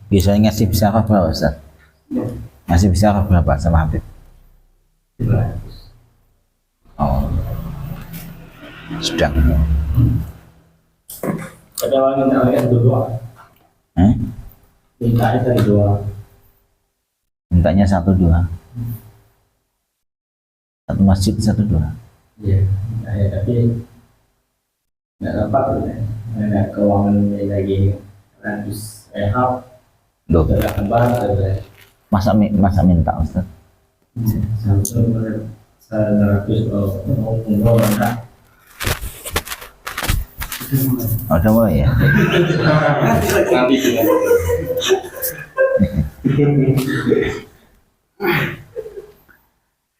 Biasanya ngasih bisakah berapa Ustaz? Ngasih bisakah berapa sama Habib? 200. Oh, sedang. Ada orang minta ayat dua. Minta ayat dua. Mintanya 1-2. Satu masjid 1-2. Iya, ayat tapi nggak dapat ya. Ada keuangan lagi 100 hal. Loh, Sudah kembali ya. masa minta Ustaz? Sampai 100 umroh enggak. Udah mulai ya?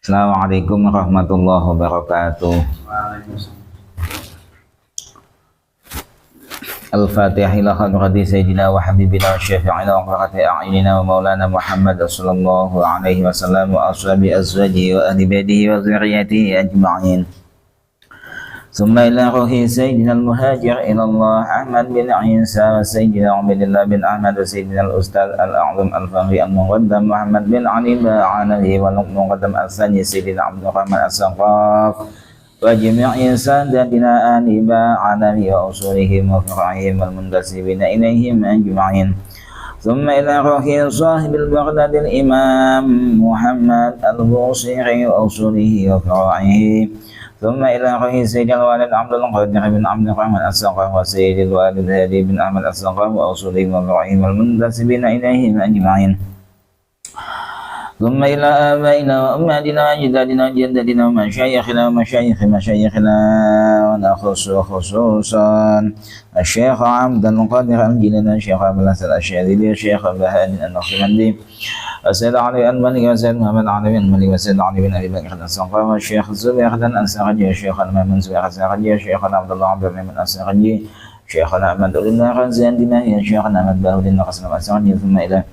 Assalamualaikum warahmatullahi wabarakatuh. Al-Fatihah ila hadrati Sayyidina wa Habibina wa Syafi'ina wa qurrati a'yunina wa maulana Muhammad sallallahu alaihi wasallam wa ashabi azwajihi wa ahli baitihi wa dzurriyyatihi ajma'in. Thumma ila ruhi Sayyidina al-Muhajir ila Allah Ahmad bin Isa wa Sayyidina Ubaidillah bin Ahmad wa Sayyidina al-Ustaz al-A'zam al-Fahri al-Muqaddam Muhammad bin Ali ba'anahi wa al-Muqaddam al-Thani Sayyidina Abdul Rahman as-Saqaf wa jami'i sadatina aniba alami wa usulihim wa fara'ihim wal muntasibina ilaihim ajma'in. Thumma ila ruhi sahibil baghdadil imam Muhammad al-Busiri wa usulihi wa fara'ihi. Thumma ila ruhi sayyidil walid Abdul Qadir bin Abdul Rahman as-Saqaf wa sayyidil walid Hadi bin Ahmad as-Saqaf wa usulihim wa fara'ihim wal muntasibina ilaihim ajma'in. ثم إلى آبائنا وأمهاتنا وأجدادنا وجداتنا ومشايخنا ومشايخ مشايخنا ونخص خصوصا الشيخ عبد القادر الجيلاني الشيخ أبو الحسن الشاذلي الشيخ بهاء النقشبندي السيد علي المالكي والسيد محمد علي المالكي والسيد علي بن أبي بكر السقاف والشيخ الزبير الأنصاري الشيخ المأمون زبير الأنصاري الشيخ عبد الله عبد الرحمن الأنصاري شيخنا أحمد الله رزان دماء شيخنا أحمد باهودين القسم الأنصاري ثم إلى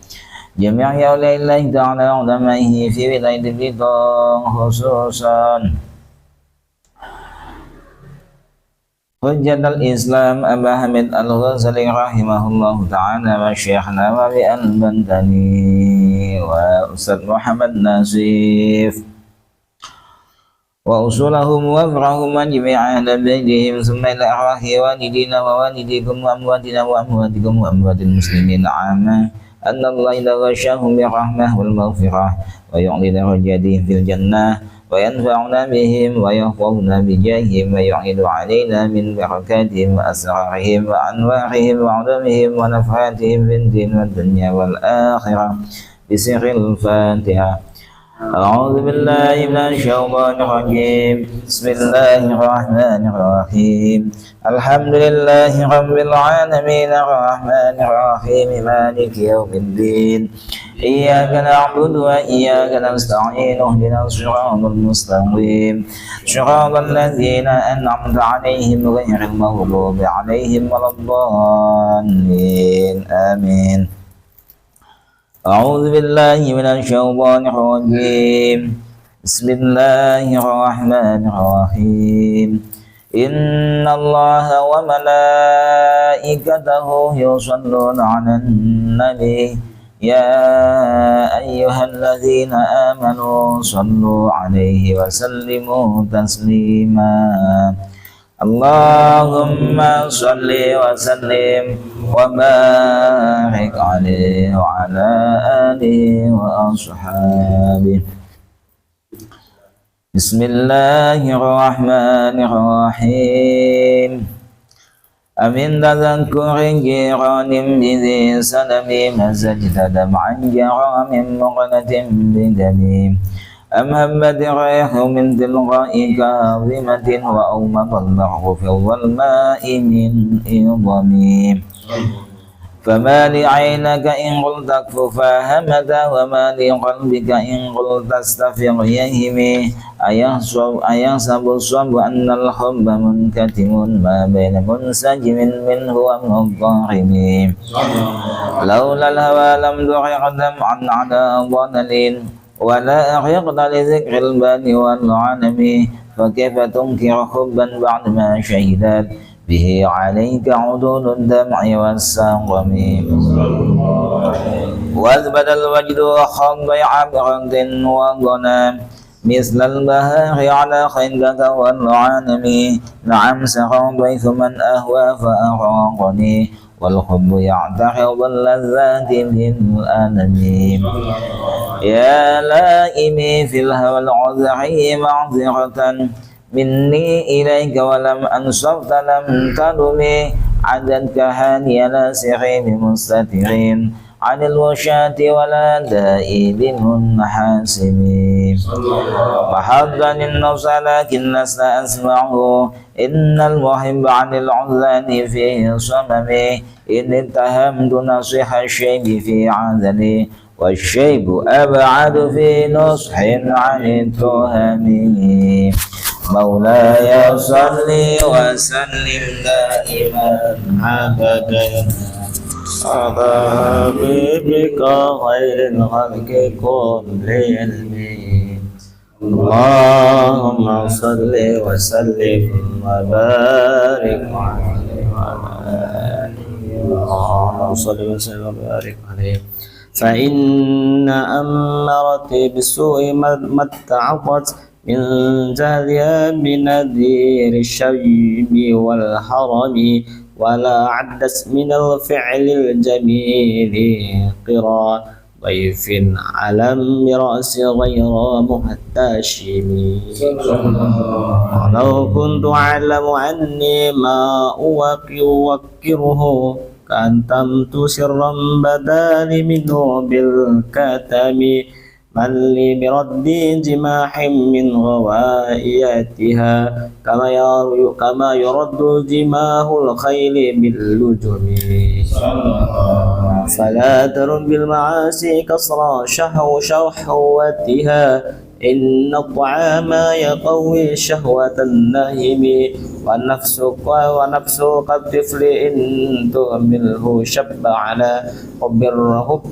جميع أولياء الله تعالى وعلمائه في ولاية بلقاء خصوصا حجة الإسلام أبا حميد الغزالي رحمه الله تعالى وشيخنا وابي البندني وأستاذ محمد ناصف وأصولهم وفرهم وجميع أهل بيتهم ثم إلى أرواح والدينا ووالديكم وأمواتنا وأمواتكم وأموات المسلمين عامة أن الله إذا غشاهم بالرحمة والمغفرة ويعلي درجاتهم في الجنة وينفعنا بهم ويحفظنا بجاههم ويعيد علينا من بركاتهم وأسرارهم وأنوارهم وعلومهم ونفحاتهم في الدين والدنيا والآخرة بسر الفاتحة. أعوذ بالله من الشيطان الرجيم. بسم الله الرحمن الرحيم. الحمد لله رب العالمين الرحمن الرحيم مالك يوم الدين إياك نعبد وإياك نستعين اهدنا الصراط المستقيم صراط الذين أنعمت عليهم غير المغضوب عليهم ولا الضالين آمين. أعوذ بالله من الشيطان الرجيم. بسم الله الرحمن الرحيم. إن الله وملائكته يصلون على النبي يا أيها الذين آمنوا صلوا عليه وسلموا تسليما. اللهم صل وسلم وبارك عليه وعلى آله وأصحابه. بسم الله الرحمن الرحيم. أمن تذكر جيران بذي سلم مزجت دمعا جرى من مغنة بدمي أم هبت الريح من تلقاء كاظمة وأومض البحر في الظلماء من إظمي فما لعينك إن قلت اكف فهمت وما لقلبك إن قلت استفق يهمي أيحسب الصب أن الحب منكتم ما بين منسجم منه ومضطرب لولا الهوى لم تغرق دمعا على ضلل ولا أغرقت لذكر البان والعالم فكيف تنكر حبا بعد ما شهدت به عليك عدول الدمع والسقم واثبت الوجد وخضع برد وغنى مثل البهار على خندك والعنم نعم سخر ضيف من أهوى فأراقني والحب يعتقد اللذات بالألم يا لائمي في الهوى العذري معذرة مني إليك ولم أنصرت لم تلمي عددك هاني ناسخين مستترين عن الوشاة ولا داء بالمنحاسبين وحظا النفس لكن لست أسمعه إن المحب عن العذان فيه صمم إن اتهمت نصيح الشيب في عذلي والشيب أبعد في نصح عن التهم مولاي صل وسلم دائما أبدا على حبيبك خير الخلق كلهم اللهم صل وسلم وبارك عليه وعلى اللهم صل وسلم وبارك عليه فإن أمرتي بالسوء ما اتعظت من جهلها بنذير الشيب والحرم ولا عدت من الفعل الجميل قرا ضيف على رأس غير محتشم ولو كنت أعلم أني ما أوقره كتمت سرا بدال منه بالكتم من لي برد جماح من غوائياتها كما يرد جماه الخيل باللجم فلا ترد بالمعاصي كسرى شهوتها إن الطعام يقوي شهوة النهم ونفس كالطفل إن تهمله شب على حب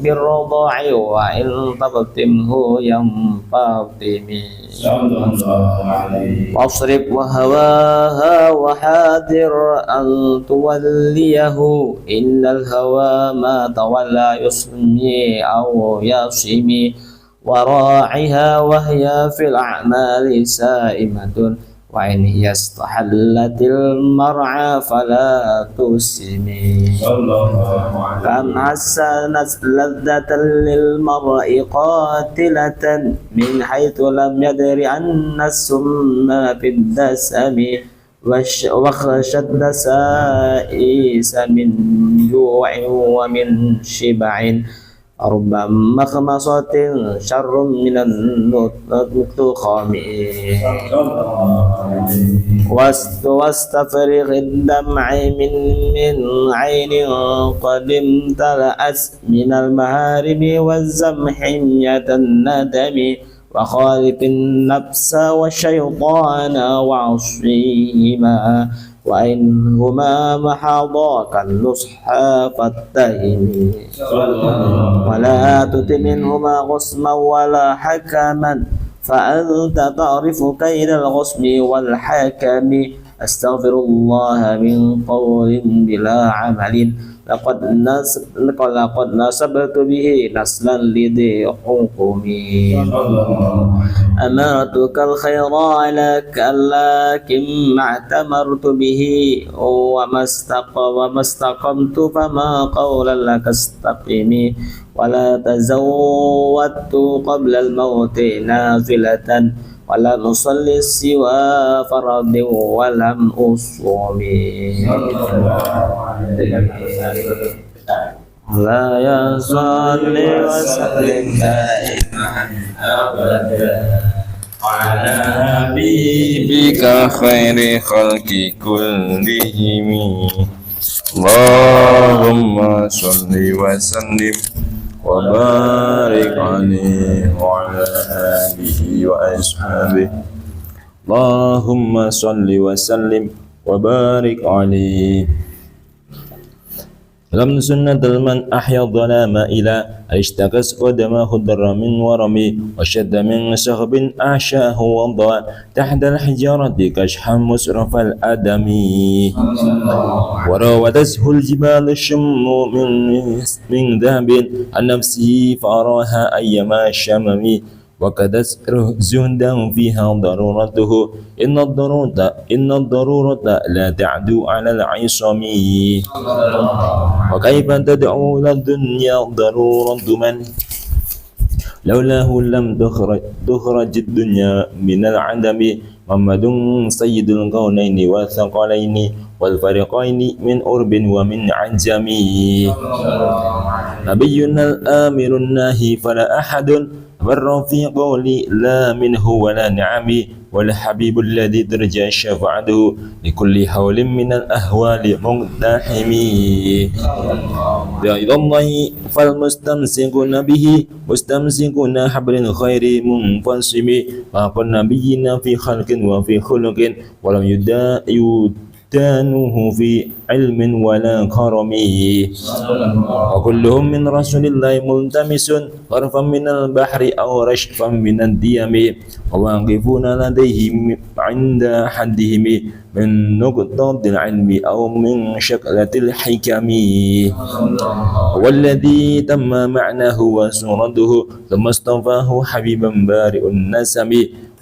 الرضاع وإن تبتمه ينفطم واصرف وهواها وحاذر أن توليه إن الهوى ما تولى يسمي أو يصمي وراعها وهي في الأعمال سائمة وإن هي استحلت المرعى فلا تسمي كم حسنت لذة للمرء قاتلة من حيث لم يدر أن السم في الدسم وخشت دسائس من جوع ومن شبع رب مخمصة شر من النطخام واستفرغ الدمع من عين قد امتلأت من المهارم والزمحمية الندم وخالف النفس والشيطان وعصيهما وإنهما محضاك النصح فاتهم ولا تت منهما غصما ولا حكما فأنت تعرف كيد الغصم والحكم أستغفر الله من قول بلا عمل لقد نسبت به نسلا لذي حكمي أمرتك الخير لك لكن ما اعتمرت به وما استقمت فما قولا لك استقمي ولا تزودت قبل الموت نافلة ولم أصلي سوى فرض ولم أصوم لا يصلي وسلم دائما أبدا على حبيبك خير خلق كلهم اللهم صل وسلم وبارك عليه وعلى آله وأصحابه اللهم صل وسلم وبارك عليه لم سنة من أحيا الظلام إلى اشتكت قدمه الضر من ورمي وشد من شغب أعشاه وضاء تحت الحجارة كشحا مسرف الأدم وراودته الجبال الشم من ذهب عن نفسه فأراها أيما الشمم وكدت زهدا فيها ضرورته إن الضرورة لا تعدو على العصم وكيف تدعو إلى الدنيا ضرورة من لولاه لم تخرج الدنيا من العدم محمد سيد الكونين والثقلين والفريقين من أرب ومن عجم نبينا الآمر الناهي فلا أحد بر في قولي لا منه ولا نعم والحبيب الذي ترجى شفاعته لكل حول من الأهوال مقتحم إلى الله فالمستمسكون به مستمسكون حبل الخير منفصم فوق النبيين في خلق وفي خلق ولم يدانوه في علم ولا كرم وكلهم من رسول الله ملتمس غرفا من البحر أو رشفا من الديم وواقفون لديه عند حدهم من نقطة العلم أو من شكلة الحكم والذي تم معناه وسورته ثم اصطفاه حبيبا بارئ النسم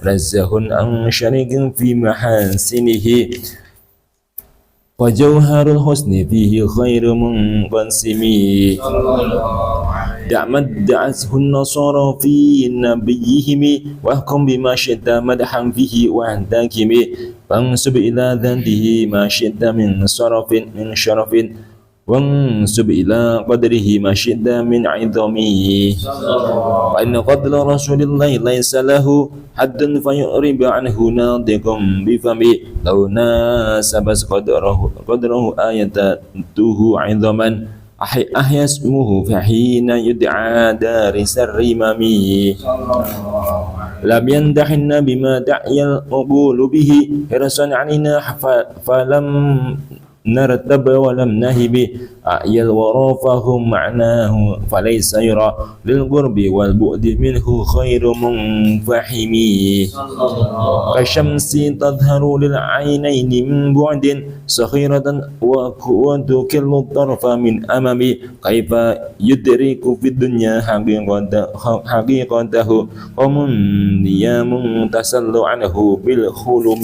منزه عن شريك في محاسنه وجوهر الحسن فيه خير منقسم دعته النصارى في نبيهم واحكم بما شئت مدحا فيه واحتكم فانسب إلى ذاته ما شئت من شرف وانسب إلى قدره ما شئت من عظمه وإن قدر رسول الله ليس له حد فيعرب عنه ناطق بفمه لو ناسبت قدره آيته عظما أحيا اسمه فحين يدعى دارس الرمم لم يمدحن بما دعي القبول به حرصا علينا فلم نرتب ولم نهب أعيا الورى فهم معناه فليس يرى للقرب والبعد منه خير منفحم كالشمس تظهر للعينين من بعد صغيرة وتكل الطرف من أمام كيف يدرك في الدنيا حقيقته قوم نيام تسل عنه بالخلم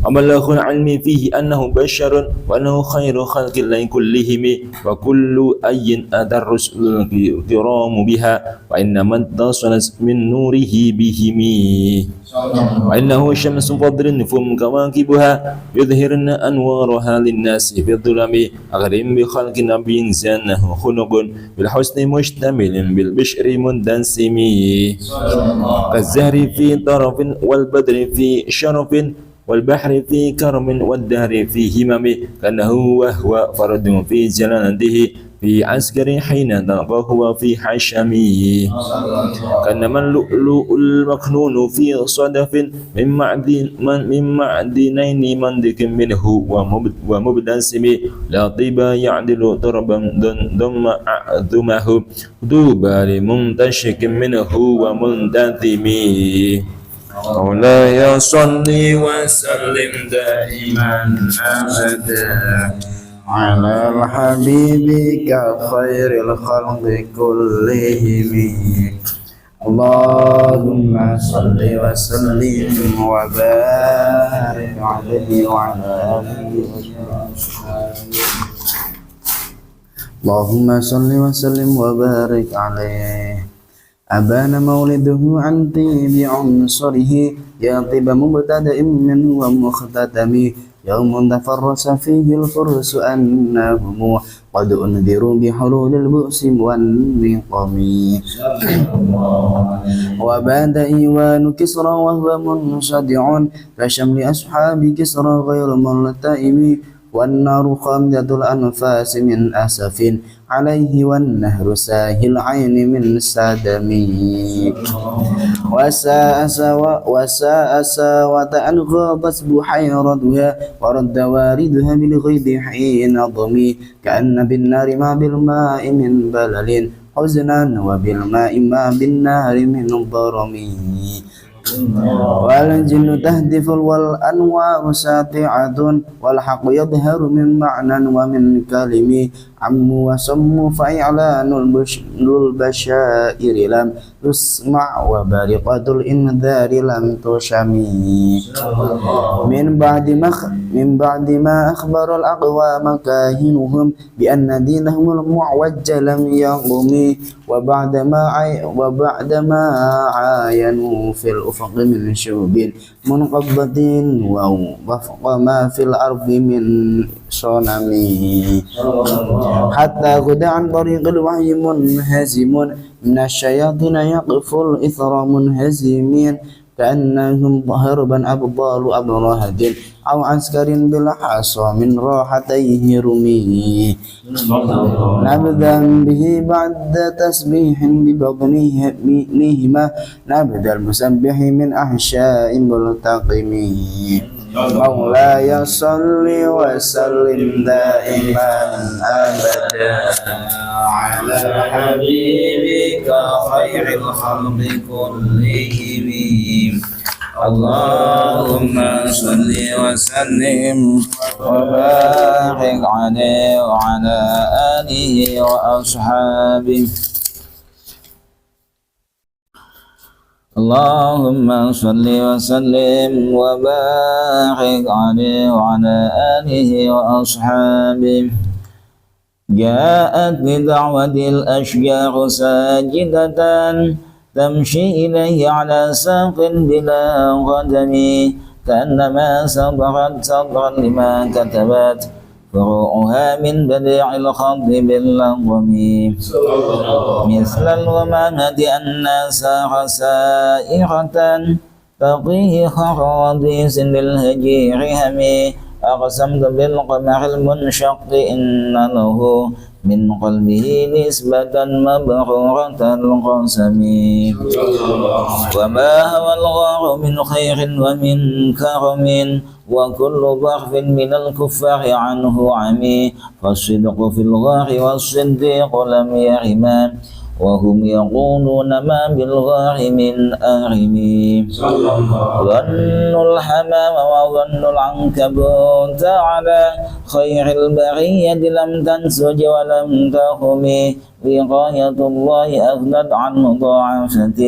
ومبلغ العلم فيه أنه بشر وأنه خير خلق الله كلهم وكل أي أتى الرسل الكرام بها وإنما اتصلت من نوره بهم وإنه شمس فضل فم كواكبها يظهرن أنوارها للناس في الظلم أغرم بخلق نبي زانه خلق بالحسن مشتمل بالبشر مندسم كالزهر في طرف والبدر في شرف والبحر في كرم والدهر في همم كأنه وهو فرد في جلالته في عسكر حين تلقاه في حشمه كأنما اللؤلؤ المكنون في صدف من معدنين مندك منه ومبتسم لا طيب يعدل ضربا ضم أعظمه دوبا لمنتشك منه ومنتثم مولاي صل وسلم دائما أبدا على حبيبك خير الخلق كلهم اللهم صل وسلم وبارك عليه وعلى آله وصحبه اللهم صل وسلم وبارك عليه أبان مولده عن طيب عنصره يا طيب مبتدأ منه ومختتم يوم تفرس فيه الفرس أنهم قد أنذروا بحلول البؤس والنقم وبات إيوان كسرى وهو منصدع كشمل أصحاب كسرى غير ملتئم والنار خامدة الأنفاس من أسف عليه والنهر ساهي العين من سدم وساء ساوة أن غابت بحيرتها ورد واردها بالغيب حين ضمي كأن بالنار ما بالماء من بلل حزنا وبالماء ما بالنار من ضرم والجن تهدف والأنوار ساطعة والحق يظهر من معنى ومن كلم عم وسم فإعلان البشائر لم يسمع وبارقة الإنذار لم تشمي من بعد ما أخبر الأقوام كاهنهم بأن دينهم المعوج لم يقم وبعد ما عاينوا في الأفق من شوب منقبض ووفق ما في الأرض من صنم حتى غدا عن طريق الوحي منهزم من الشياطين يقف الإثر منهزمين كأنهم هربا أبطال أبرهة أو عسكر بالحصى من راحتيه رمي نبذا به بعد تسبيح ببطنهما نبذا المسبح من أحشاء ملتقم مولاي صل وسلم دائما أبدا على حبيبك خير الخلق كلهم اللهم صل وسلم وبارك عليه وعلى آله وأصحابه اللهم صل وسلم وبارك عليه وعلى آله وأصحابه جاءت بدعوة الأشجار ساجدة تمشي إليه على ساق بلا قدم كأنما صبرت صبرا لما كتبت فروعها من بديع الخض باللغم مثل الغمامة أن سار سائرة تقيه خراضيس للهجير همي أقسمت بالقمر المنشق إن له من قلبه نسبة مبرورة القسم وما هوى الغار من خير ومن كرم وكل ضعف من الكفار عنه عمي فالصدق في الغار والصديق لم يرما وهم يقولون ما بالغار من أرم ظن الحمام وظن العنكبوت على خير البرية لم تنسج ولم تهم وقاية الله أغنت عن مضاعفة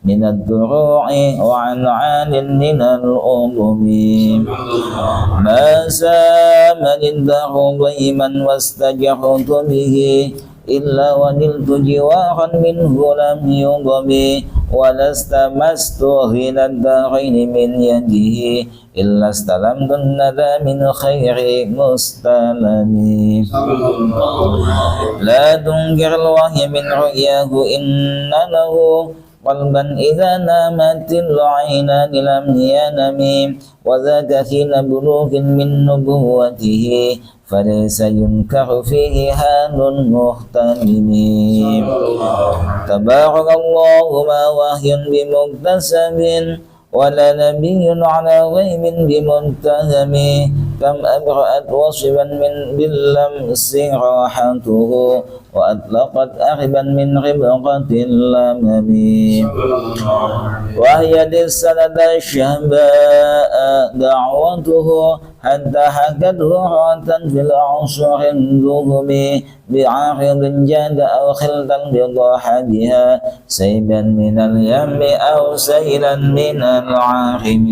من الدروع وعن عال من الأظم ما سامني الدهر ضيما واستجحت به إلا ونلت جوارا منه لم يضم ولا استمست غنى الدارين من يده إلا استلمت الندى من خير مستلم لا تنكر الوحي من رؤياه إن له قلبا إذا نامت العينان لم ينم وذاك حين بلوغ من نبوته فليس ينكر فيه حال مختلم تبارك الله ما وحي بمكتسب ولا نبي على غيب بمتهم كم أبرأت وصبا من باللمس راحته وأطلقت أغبا من ربقة اللمم وهي للسند الشهباء دعوته حتى حكته رأة في العصر الذهب بعارض جاد أو خلطا بضاحتها سيبا من اليم أو سيلا من العاقم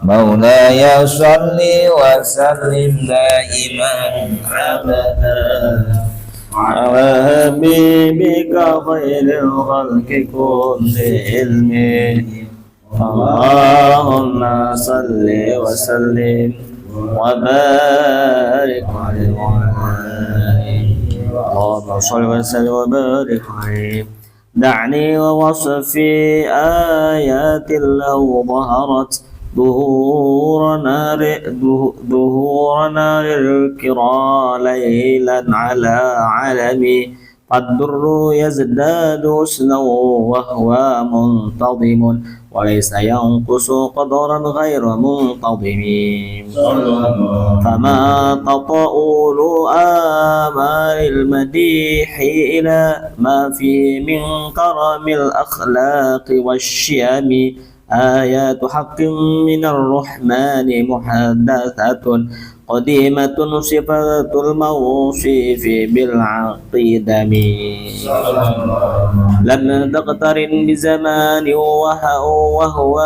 مولاي صل وسلم دائما أبدا على حبيبك خير الخلق كلهم اللهم صل وسلم وبارك عليه اللهم صل وسلم وبارك عليه دعني ووصفي آيات له ظهرت ظهور نار الكرى ليلا على علمي فالدر يزداد حسنا وهو منتظم وليس ينقص قدرا غير منتظم فما تطاول آمال المديح إلى ما فيه من كرم الأخلاق والشيم آيات حق من الرحمن محدثة قديمة صفة الموصوف بالعقيدم لم تقترن بزمان وهو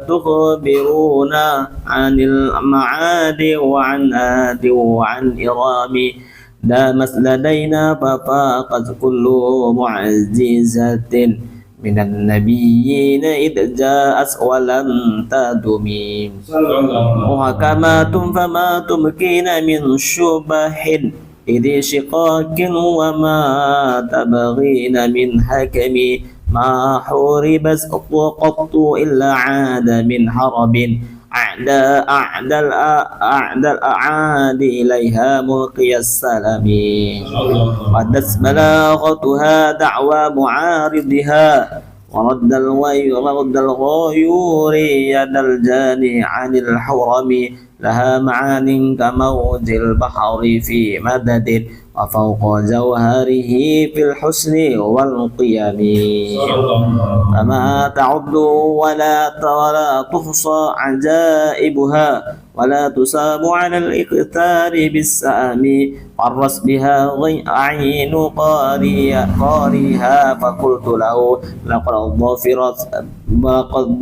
تخبرنا عن المعاد وعن آد وعن إرام دامت لدينا ففاقت كل معززة من النبيين إذ جاءت ولم تدم محكمات فما تمكن من شبه إذ شقاق وما تبغين من حكم ما حوربت قط إلا عاد من حرب أعدى الأعادي إليها ملقي السلام ردت بلاغتها دعوى معارضها ورد الغيور يد الجاني عن الحرم لها معان كموج البحر في مدد وفوق جوهره في الحسن والقيم فما تعد ولا تحصى عجائبها ولا تساب على الإقتار بالسام قرس بها عين قاريها فقلت له لقد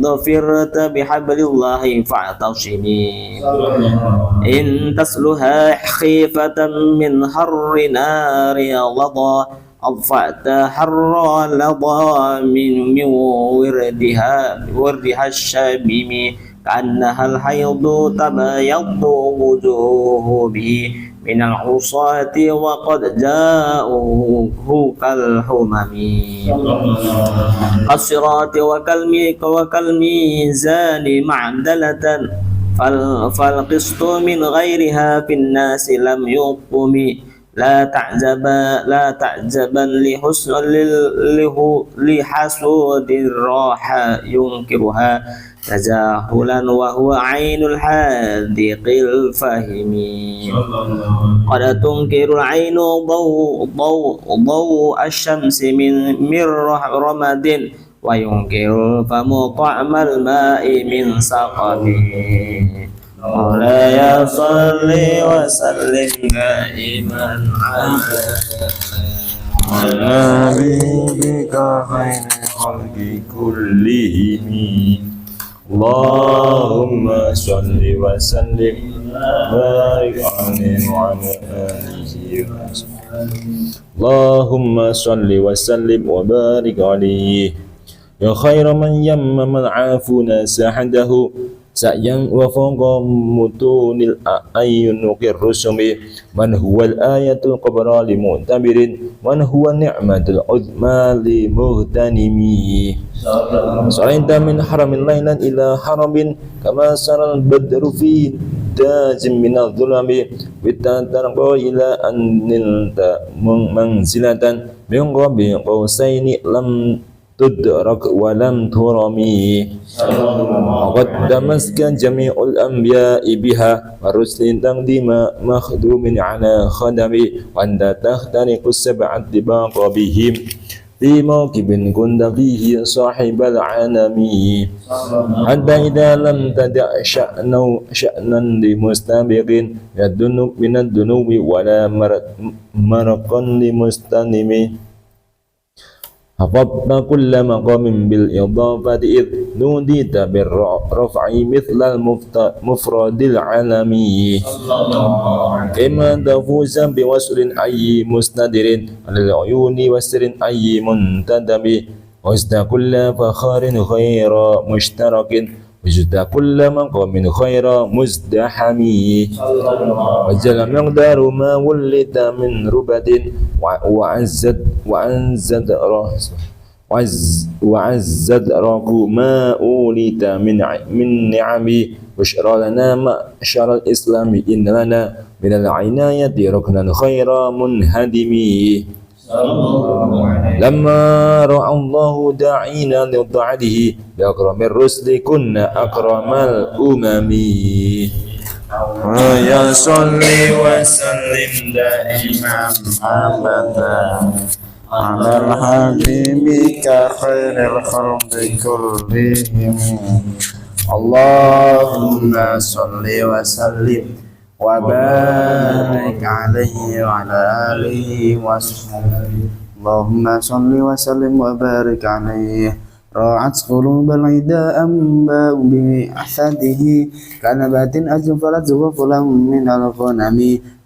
ظفرت بحبل الله فاعتصمي إن تسلها خيفة من حر نار لظى أضفأت حر لظى من وردها الشبيم كأنها الحيض تبيض وجوه به من العصاة وقد جاءوه كالحمم قصرات وكالميزان معدلة فالقسط من غيرها في الناس لم يقم لا تعجبا لحسود الراحة ينكرها تجاهلا وهو عين الحاذق الفهم قد تنكر العين ضوء الشمس من رمد وينكر الفم طعم الماء من سقم مولاي صل وسلم دائما على حبيبك خير الخلق كلهم اللهم صل وسلم وبارك عليه وعلى آله وصحبه اللهم صل وسلم وبارك عليه يا خير من يمم العافون ساحده سعيا وفوق متون الأعين الرسم من هو الآية الكبرى لمعتبر من هو النعمة العظمى لمغتنم صليت من حرم ليلا إلى حرم كما سرى البدر في تاج من الظلم وتترقى إلى أن نلت منزلة من قاب قوسين لم تدرك ولم ترمي وقد تمسك جميع الأنبياء بها والرسل تقديم مخدوم على خدم وأنت تخترق السبع الطباق بهم في موكب كنت فيه صاحب العالم حتى إذا لم تدع شأنا لمستبق من الذنوب ولا مرقا لمستنم حفظت كل مقام بالإضافة إذ نوديت بالرفع مثل المفرد العالمي كما تفوز بوصل أي مستدر على العيون وسر أي منتدب وزد كل فخار خير مشترك وجد كل مقام خير مزدحم وجل مقدار ما ولد من ربد وعزت راك ما أوليت من نعم بشرى لنا معشر الإسلام إن لنا من العناية ركنا خير منهدم لما رأى الله داعينا لطاعته بأكرم الرسل كنا أكرم الأمم ويا صلي وسلم دائما أبدا على حبيبك خير الخلق كلهم اللهم صل وسلم وبارك عليه وعلى آله وصحبه اللهم صل وسلم وبارك عليه راعت قلوب العدا أنباء بأحفاده كنبات أجفلت غفلا من الغنم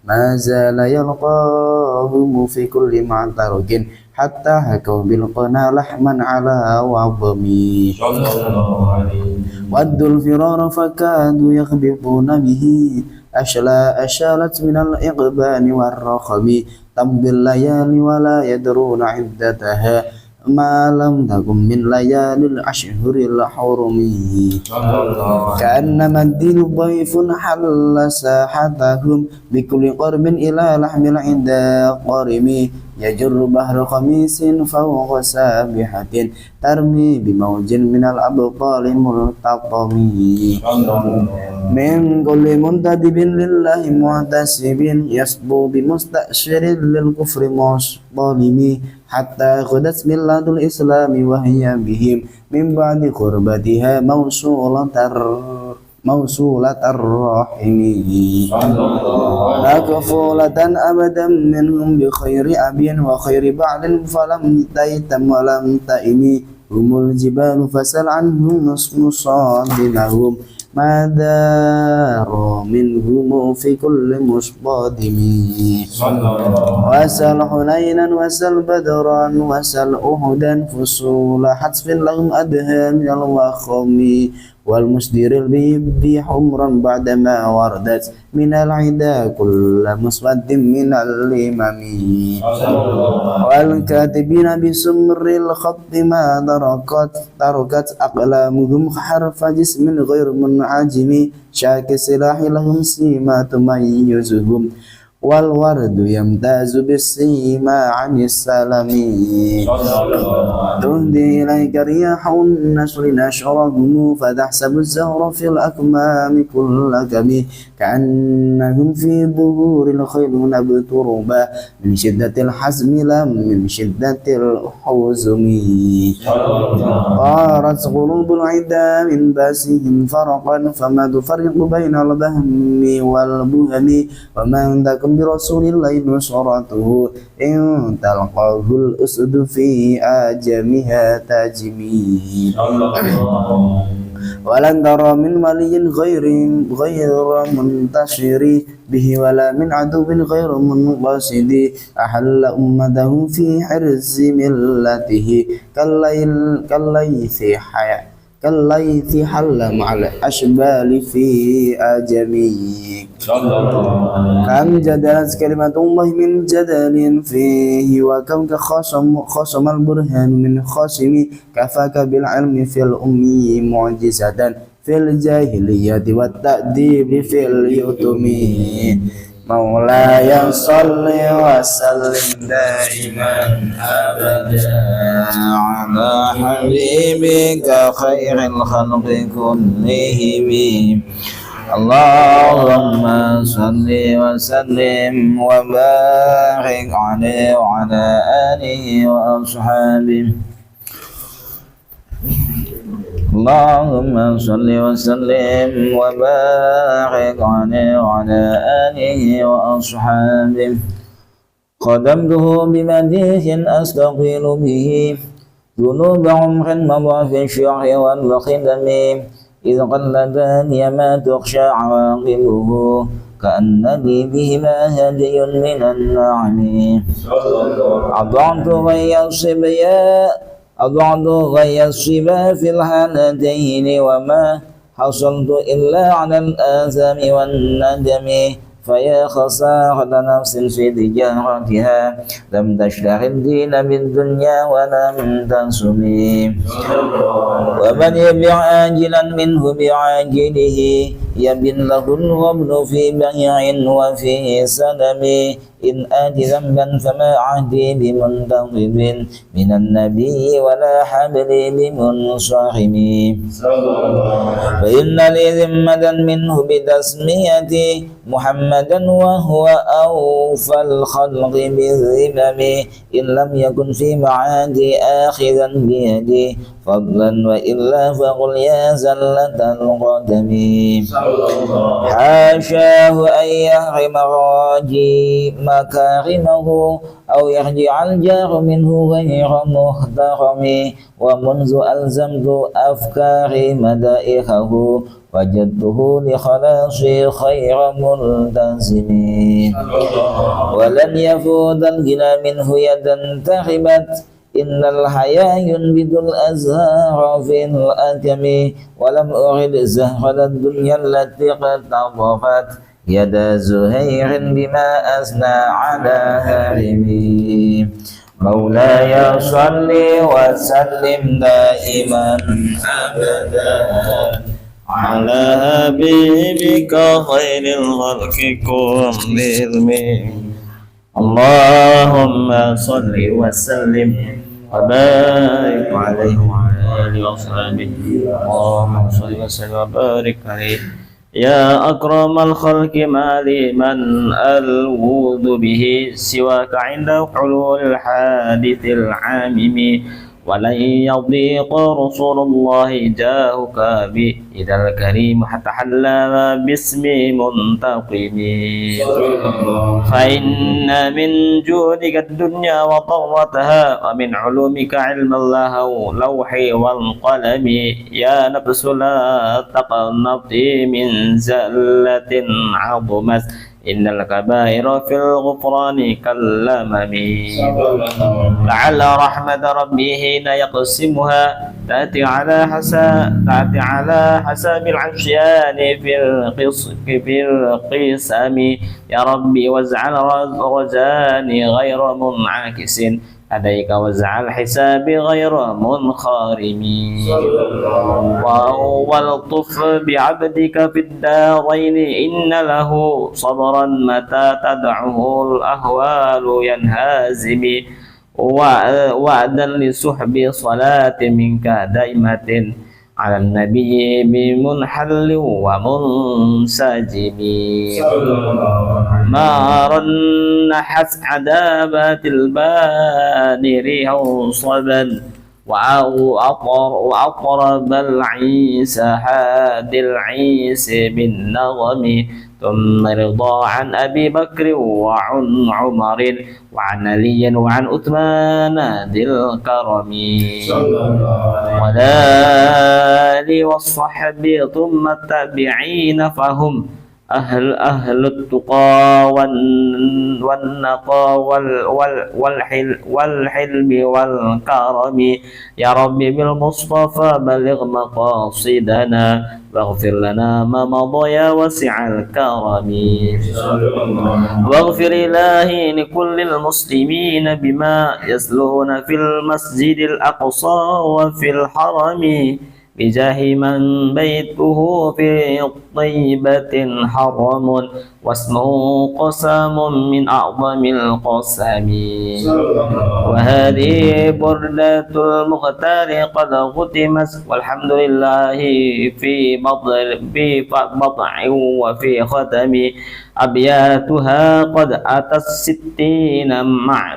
ما زال يلقاهم في كل معترك حتى هكوا بالقنا لحما على وعظمي ودوا الفرار فكادوا يخبطون به أشالت من الإقبال والرخم تمضي الليالي ولا يدرون عدتها ما لم تكن من ليالي الأشهر الحرم كأنما الدين ضيف حل ساحتهم بكل قرب إلى لحم العدا قرم يجر بحر خميس فوق سابحة ترمي بموج من الأبطال ملتقم من كل منتدب لله محتسب يصبو بمستأشر للكفر مصطلم حتى خدت ملة الإسلام وهي بهم من بعد قربتها موصولة الرحم مكفولة أبدا منهم بخير أب وخير بعد فلم تيتم ولم تئم هم الجبال فسل عنهم نصف صادمهم ما دار منهم في كل مصطدم وسل حنينا وسل بدرا وسل أهدا فصول حتف لهم أدهى من الوخم والمسدر البيب حمرا بعدما وردت من العدا كل مسود من الإمام والكاتبين بسمر الخط ما تركت أقلامهم حرف جسم غير منعجم شاك السلاح لهم سيما تميزهم والورد يمتاز بالسيما عن السلام تهدي إليك رياح النشر نشرهم فتحسب الزهر في الأكمام كل كم كأنهم في ظهور الخيل نبت ربا من شدة الحزم لم من شدة الحزم طارت قلوب العدا من باسهم فرقا فما تفرق بين البهم والبهم ومن ذاك برسول الله نصرته إن تلقاه الأسد في آجامها تاجمي ولن ترى من ولي غير منتشر به ولا من عدو غير منقصد أحل أمته في حرز ملته كالليث حل مع الأشبال في آجمي كم جدلت كلمة الله من جدل فيه وكم خصم البرهان من خصم كفاك بالعلم في الأمي معجزة في الجاهلية والتأديب في اليتم مولاي صل وسلم دائما أبدا على حبيبك خير الخلق كلهم اللهم صل وسلم وبارك عليه وعلى آله وأصحابه اللهم صل وسلم وبارك عليه وعلى آله وأصحابه خدمته بمديح أستقيل به ذنوب عمر مضى في الشرع والخدم إذ قلداني ما تخشى عواقبه كأن لي بهما هدي من النعم أضعت غي الصبا في الحالتين وما حصلت إلا على الآثام والندم فيا خسارة نفس في تجارتها لم تشتغل الدين بالدنيا ولم تنسمي ومن يبيع آجلا منه بعاجله يبن له الغبن في بيع وفي سلم إن آت ذنبا فما عهدي بمنتقب من النبي ولا حبلي بمنصرم فإن لي ذمة منه بتسميتي محمدا وهو أوفى الخلق بالذمم إن لم يكن في معادي آخذا بيدي فضلا وإلا فقل يا زلة القدم حاشاه أن يحرم راجي مكارمه أو يرجع الجار منه غير محترم ومنذ ألزمت أفكاري مدائحه وجدته لخلاصي خير ملتزم ولن يفوت الغنى منه يدا تغبت إن الحياة ينبت الأزهار في الأكم ولم أرد زهرة الدنيا التي قد طرفت يد زهير بما أثنى على هرمي مولاي صل وسلم دائما أبدا على حبيبك خير الخلق كلهم اللهم صل وسلم وبارك عليه وعلى آله وصحبه اللهم صل وسلم وبارك عليه يا أكرم الخلق ما لي من ألوذ به سواك عند حلول الحادث العامم ولن يضيق رسول الله جاهك بي إذا الكريم حتى حلى باسم منتقم فإن من جودك الدنيا وضرتها ومن علومك علم الله لوح والقلم يا نفس لا تقنطي من زلة عظمت إن الكبائر في الغفران كاللمم لعل رحمة ربي حين يقسمها تأتي على حساب العشيان في القسم يا ربي واجعل رجاني غير منعكس عليك واجعل حسابي غير منخارم والطف بعبدك في الدارين إن له صبرا متى تدعه الأهوال ينهزم وعدا لسحب صلاة منك دائمة على النبي بمنحل ومنسجم ما رنحت عذابات البادر صبا وأطرب العيس حاد العيس بالنغم ثم رضا عن أبي بكر وعن عمر وعن علي وعن عثمان ذي الكرم والآل والصحب ثم التابعين فهم أهل التقى والنقى والحلم والكرم يا ربي بالمصطفى بلغ مقاصدنا واغفر لنا ما مضى يا واسع الكرم واغفر إلهي لكل المسلمين بما يصلون في المسجد الأقصى وفي الحرم بجاه من بيته في طيبة حرم واسمه قسم من أعظم القسم وهذه بردة المختار قد ختمت والحمد لله في بضع وفي ختم أبياتها قد أتت 60 مع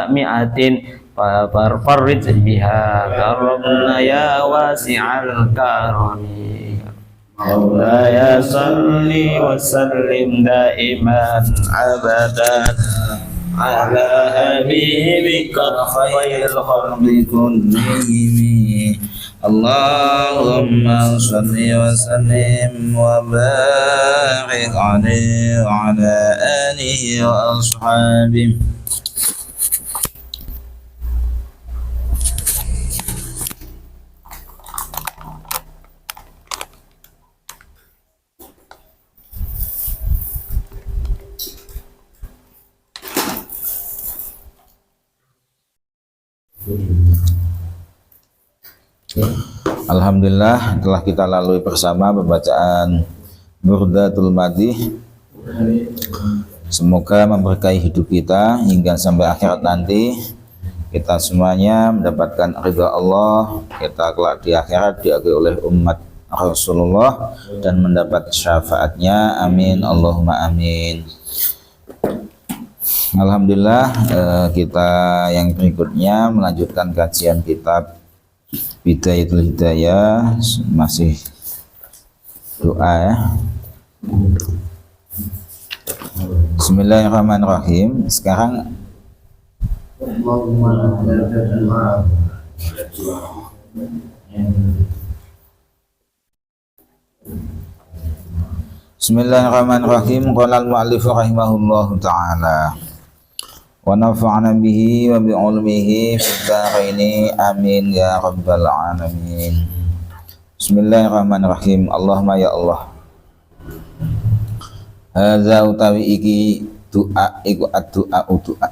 100 ففرج بها كرمنا يا واسع الكرم مولاي صل وسلم دائما أبدا على حبيبك خير الخلق كلهم اللهم صل وسلم وبارك عليه وعلى آله وأصحابه Alhamdulillah telah kita lalui bersama pembacaan Burdatul Madih. Semoga memberkahi hidup kita hingga sampai akhirat nanti. Kita semuanya mendapatkan ridha Allah, kita kelak di akhirat diakui oleh umat Rasulullah dan mendapat syafaatnya. Amin Allahumma amin. Alhamdulillah, kita yang berikutnya melanjutkan kajian kitab Bidayatul Hidayah, masih doa ya. Bismillahirrahmanirrahim. Sekarang Bismillahirrahmanirrahim. Qala al-mu'allif rahimahullahu ta'ala wa nafa'ana bihi wa bi 'ulmihi fid dharaini amin ya rabbal alamin. Bismillahirrahmanirrahim. Allahumma ya Allah, hadza utawi iki doa iku doa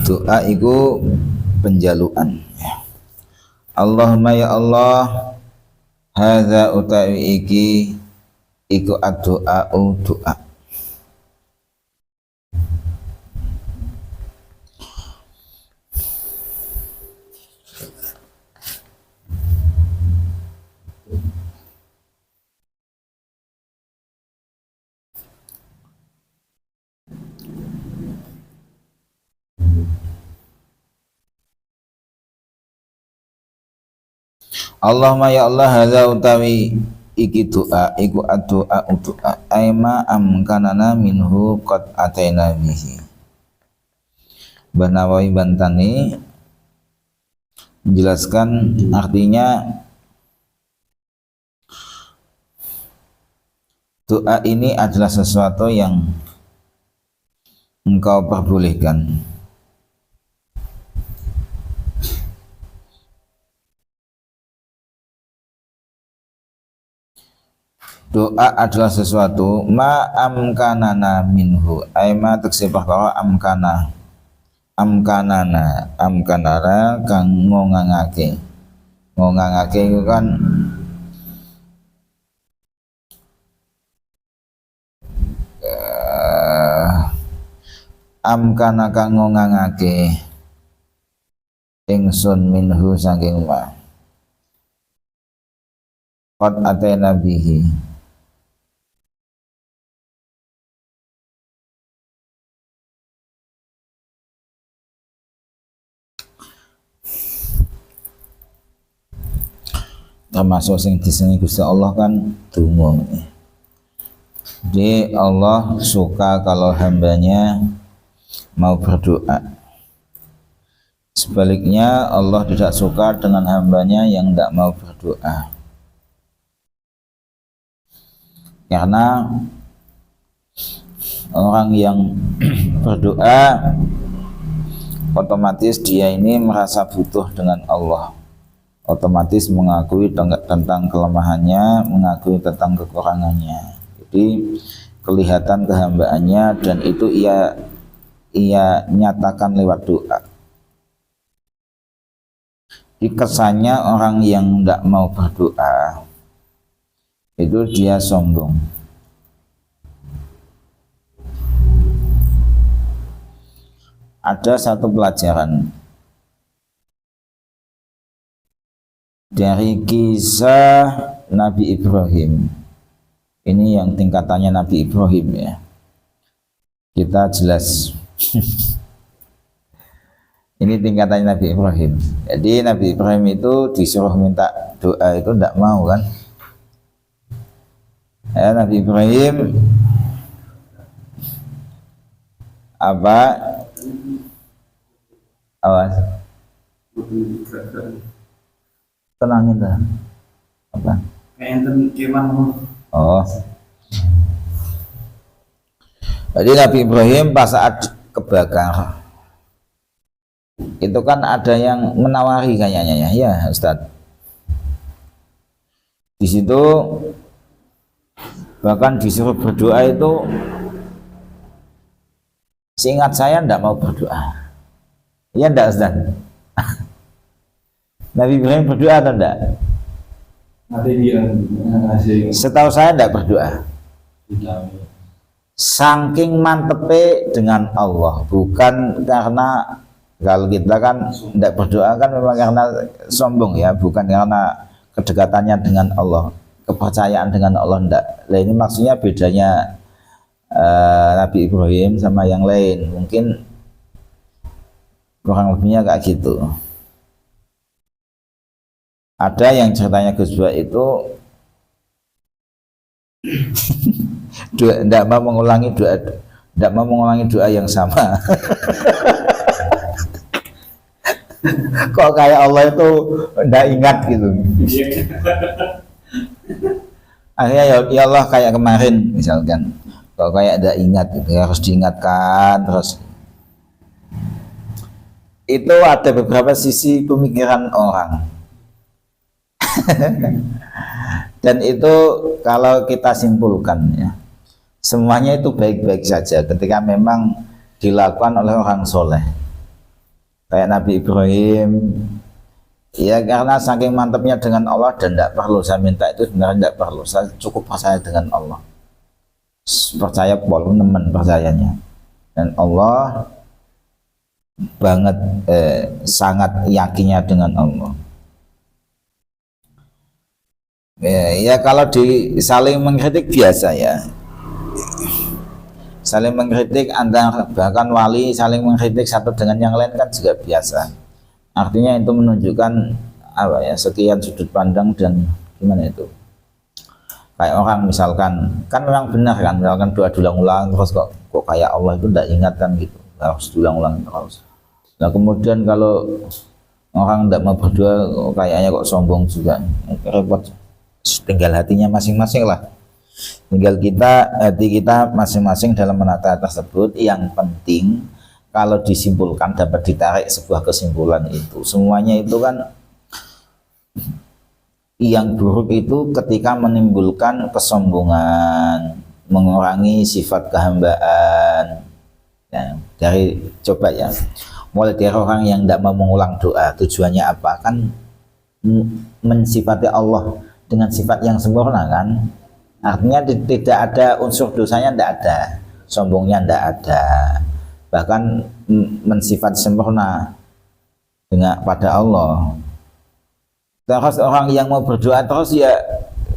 doa iku penjaluan ya. Allahumma ya Allah, hadza utawi iki iku doa doa. Allahumma ya Allah, hadza utawi iki doa iku doa doa aima amkanana minhu qad ataina bihi. Banawawi Bantani menjelaskan artinya doa ini adalah sesuatu yang engkau perbolehkan. Doa adalah sesuatu ma amkanana minhu, aima tegese perkara amkanana kang ngongangake itu kan amkana kang ngongangake ingsun minhu saking ma qad atena bihi. Termasuk sing disenengi Gusti Allah kan donga. Jadi Allah suka kalau hambanya mau berdoa. Sebaliknya Allah tidak suka dengan hambanya yang tidak mau berdoa. Karena orang yang berdoa otomatis dia ini merasa butuh dengan Allah, otomatis mengakui tentang kelemahannya, mengakui tentang kekurangannya. Jadi kelihatan kehambaannya dan itu ia nyatakan lewat doa. Di kesannya orang yang tidak mau berdoa itu dia sombong. Ada satu pelajaran dari kisah Nabi Ibrahim. Ini yang tingkatannya Nabi Ibrahim ya. Kita jelas. Ini tingkatannya Nabi Ibrahim. Jadi Nabi Ibrahim itu disuruh minta doa itu tidak mau kan. Ya, Nabi Ibrahim apa? Awas. Tenangin dah. Apa? Oh. Jadi Nabi Ibrahim pas saat kebakar itu kan ada yang menawari kayaknya ya Ustadz. Di situ bahkan disuruh berdoa itu, seingat saya ndak mau berdoa. Iya ndak Ustadz? Nabi Ibrahim berdoa atau enggak? Nanti dia ngasih Setahu saya tidak berdoa. Saking mantepe dengan Allah, bukan karena kalau kita kan tidak berdoa kan memang karena sombong ya, bukan karena kedekatannya dengan Allah, kepercayaan dengan Allah enggak. Nah ini maksudnya bedanya Nabi Ibrahim sama yang lain, mungkin kurang lebihnya kayak gitu. Ada yang ceritanya Gus Bak itu tidak mau mengulangi doa yang sama. Kok kayak Allah itu tidak ingat gitu. Akhirnya ya Allah kayak kemarin misalkan, kok kayak tidak ingat gitu, harus diingatkan terus. Itu ada beberapa sisi pemikiran orang. Dan itu kalau kita simpulkan ya, semuanya itu baik-baik saja ketika memang dilakukan oleh orang soleh kayak Nabi Ibrahim ya, karena saking mantapnya dengan Allah dan tidak perlu saya minta itu, sebenarnya tidak perlu, saya cukup percaya dengan Allah, percaya pol teman percayanya, dan Allah banget sangat yakinnya dengan Allah. Ya kalau saling mengkritik biasa ya, saling mengkritik antar bahkan wali saling mengkritik satu dengan yang lain kan juga biasa. Artinya itu menunjukkan apa ya, sekian sudut pandang dan gimana itu. Kayak orang misalkan kan memang benar kan, misalkan doa diulang-ulang terus kok kayak Allah itu tidak ingat kan gitu, harus diulang-ulang terus. Nah kemudian kalau orang tidak mau berdoa kayaknya kok sombong juga, repot. Tinggal hatinya masing-masing lah, tinggal hati kita masing-masing dalam menata tersebut. Yang penting kalau disimpulkan dapat ditarik sebuah kesimpulan itu semuanya itu kan yang buruk itu ketika menimbulkan kesombongan, mengurangi sifat kehambaan ya, dari coba ya mulai dari orang yang tidak mau mengulang doa, tujuannya apa kan, mensifati Allah dengan sifat yang sempurna kan, artinya tidak ada unsur dosanya, tidak ada sombongnya, tidak ada, bahkan mensifat sempurna dengan pada Allah. Terus orang yang mau berdoa terus ya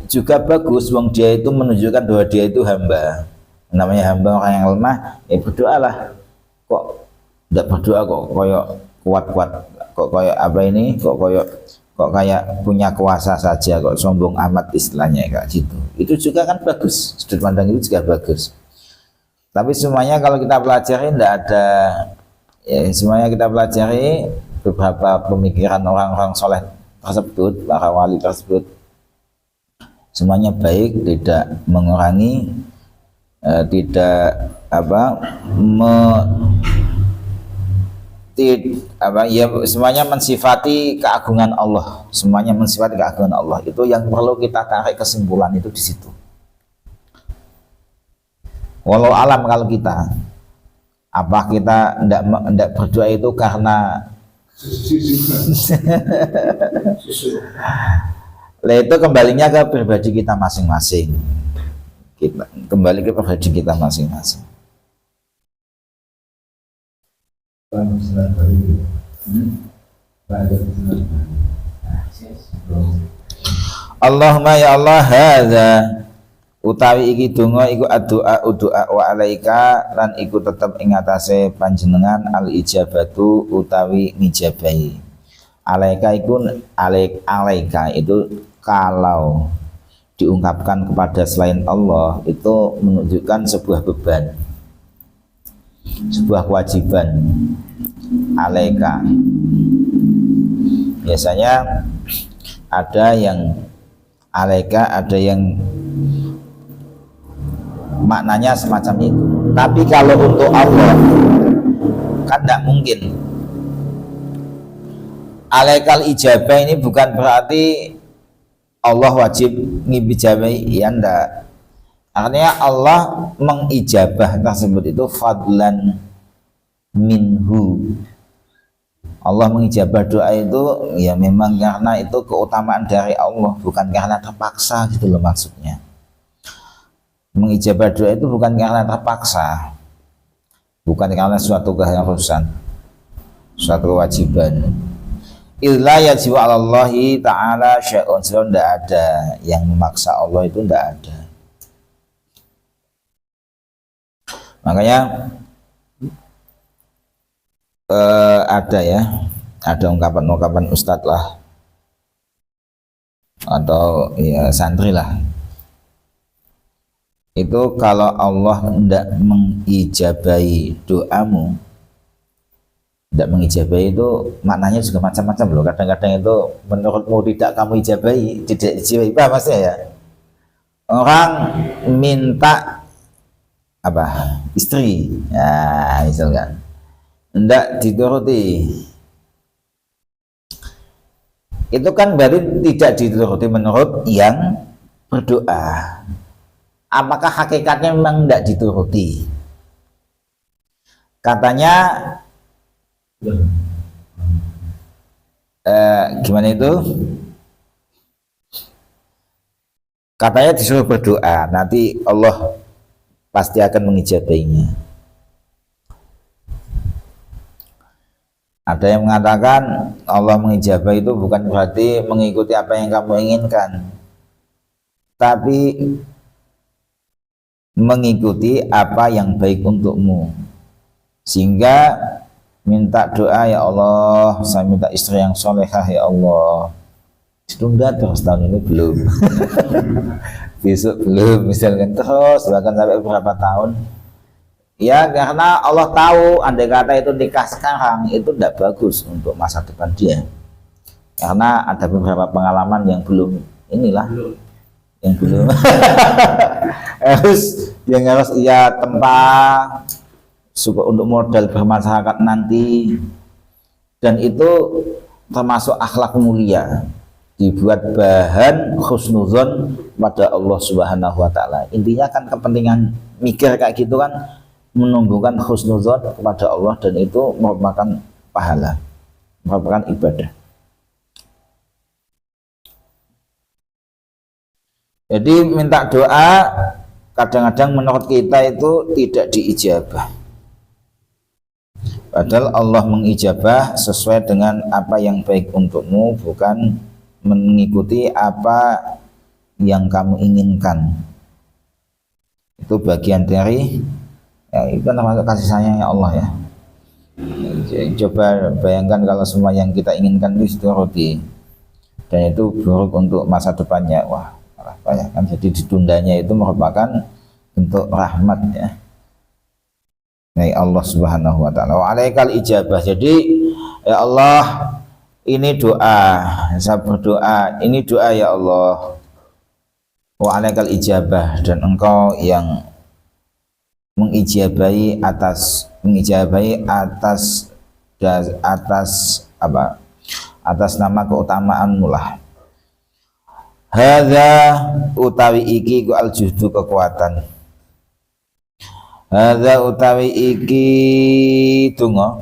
juga bagus, wong dia itu menunjukkan bahwa dia itu hamba, namanya hamba orang yang lemah ya berdoalah. Kok tidak berdoa kok koyok kuat-kuat, kok koyok apa ini, kok kayak punya kuasa saja, kok sombong amat istilahnya kayak gitu. Itu juga kan bagus, sudut pandang itu juga bagus. Tapi semuanya kalau kita pelajari tidak ada ya, semuanya kita pelajari beberapa pemikiran orang-orang soleh tersebut, para wali tersebut, semuanya baik, tidak mengurangi, tidak ya semuanya mensifati keagungan Allah, semuanya mensifati keagungan Allah. Itu yang perlu kita tarik kesimpulan itu di situ. Walau alam kalau kita apa kita tidak berdoa itu karena lah itu kembalinya ke pribadi kita masing-masing. Kita kembali ke pribadi kita masing-masing. Allahumma ya Allah hadza utawi iki donga iku doa wa alaika lan iku tetep ing atase panjenengan al ijabatu utawi ngijabahi. Alaika iku alaika itu kalau diungkapkan kepada selain Allah itu menunjukkan sebuah beban, sebuah kewajiban. Alaika biasanya ada yang alaika, ada yang maknanya semacam itu. Tapi kalau untuk Allah kan tidak mungkin. Alaikal ijabah ini bukan berarti Allah wajib ngijabahi, ya enggak. Artinya Allah mengijabah tersebut itu fadlan minhu. Allah mengijabah doa itu ya memang karena itu keutamaan dari Allah, bukan karena terpaksa gitu loh maksudnya. Mengijabah doa itu bukan karena terpaksa, bukan karena suatu keharusan, suatu kewajiban. Illa yajibu 'ala Allahi ta'ala syai'un, tidak ada yang memaksa Allah, itu tidak ada. Makanya ada ya, ada ungkapan-ungkapan ustadz lah atau ya santri lah, itu kalau Allah tidak mengijabahi doamu, tidak mengijabahi itu maknanya juga macam-macam loh. Kadang-kadang itu menurutmu tidak kamu ijabahi, tidak ijabahi, apa maksudnya ya? Orang minta apa? Istri, ya misalkan, tidak dituruti, itu kan berarti tidak dituruti menurut yang berdoa. Apakah hakikatnya memang tidak dituruti? Katanya gimana itu? Katanya disuruh berdoa, nanti Allah pasti akan mengijabahinya. Ada yang mengatakan Allah mengijabahi itu bukan berarti mengikuti apa yang kamu inginkan, tapi mengikuti apa yang baik untukmu. Sehingga minta doa, ya Allah saya minta istri yang solehah ya Allah, ditunda terus, tahun ini belum besok belum, misalkan, terus bahkan sampai beberapa tahun. Ya karena Allah tahu andai kata itu nikah sekarang itu tidak bagus untuk masa depan dia, karena ada beberapa pengalaman yang belum inilah yang belum yang harus ia tempa untuk modal bermasyarakat nanti, dan itu termasuk akhlak mulia, dibuat bahan husnuzon pada Allah Subhanahu wa Ta'ala. Intinya kan kepentingan mikir kayak gitu kan menumbuhkan husnuzon kepada Allah, dan itu merupakan pahala, merupakan ibadah. Jadi minta doa kadang-kadang menurut kita itu tidak diijabah, padahal Allah mengijabah sesuai dengan apa yang baik untukmu, bukan mengikuti apa yang kamu inginkan. Itu bagian dari ya, itu termasuk kasih sayang ya Allah ya. Coba bayangkan kalau semua yang kita inginkan itu dituruti, dan itu buruk untuk masa depannya, wah apa ya kan. Jadi ditundanya itu merupakan bentuk rahmat ya dari Allah Subhanahu wa Ta'ala. Wa alaikal ijabah, jadi ya Allah ini doa, saya berdoa, ini doa ya Allah. Wa alaikal ijabah, dan engkau yang mengijabahi atas apa, atas nama keutamaanmu lah. Hadza utawi iki ku aljuhdu kekuatan. Hadza utawi iki donga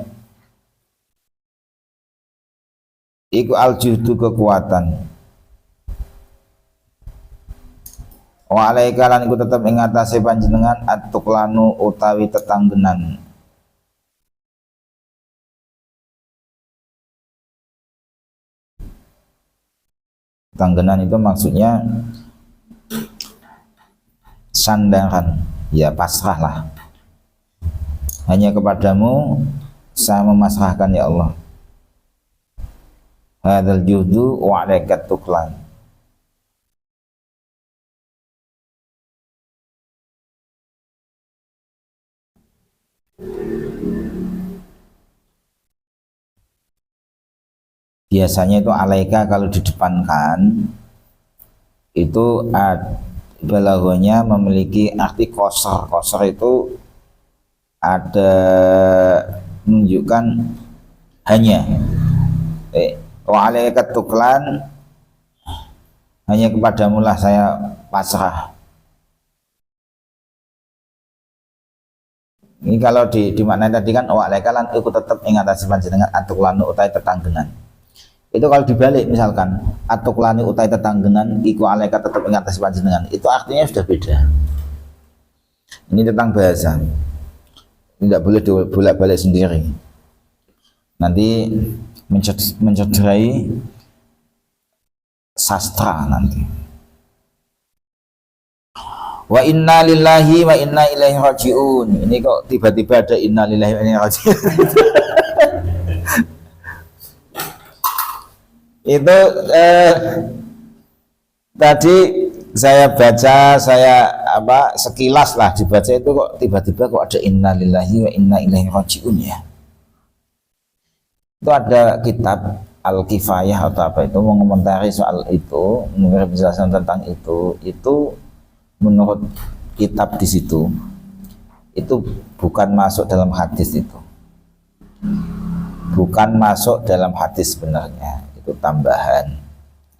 iku aljuhdu kekuatan. Wa alaika lan iku tetep ing atase panjenengan atuklanu utawi tetanggenan. Tanggenan itu maksudnya sandaran, ya pasrah lah. Hanya kepadamu saya memasrahkan ya Allah. Hadzal juhdu wa alaikat tuklan. Biasanya itu alaika kalau didepankan itu balaghahnya memiliki arti qasar. Qasar itu ada menunjukkan hanya. Wa alaika tuklan, hanya kepadamu lah saya pasrah. Ini kalau dimaknai tadi kan wa alaika lan iku tetep ing atase panjenengan atuklanu utai tetanggenan. Itu kalau dibalik misalkan atuklani utai tetanggenan iku alaika tetep ing atase panjenengan. Itu artinya sudah beda. Ini tentang bahasa. Tidak boleh bolak-balik sendiri. Nanti mencederai sastra nanti. Wa inna lillahi wa inna ilaihi rajiun. Ini kok tiba-tiba ada inna lillahi wa inna ilaihi rajiun. Itu tadi saya baca, sekilas lah dibaca itu kok tiba-tiba kok ada inna lillahi wa inna ilaihi rajiun ya. Itu ada kitab Al-Kifayah atau apa itu mengomentari soal itu, memberi penjelasan tentang itu menurut kitab di situ itu bukan masuk dalam hadis, itu bukan masuk dalam hadis sebenarnya, itu tambahan.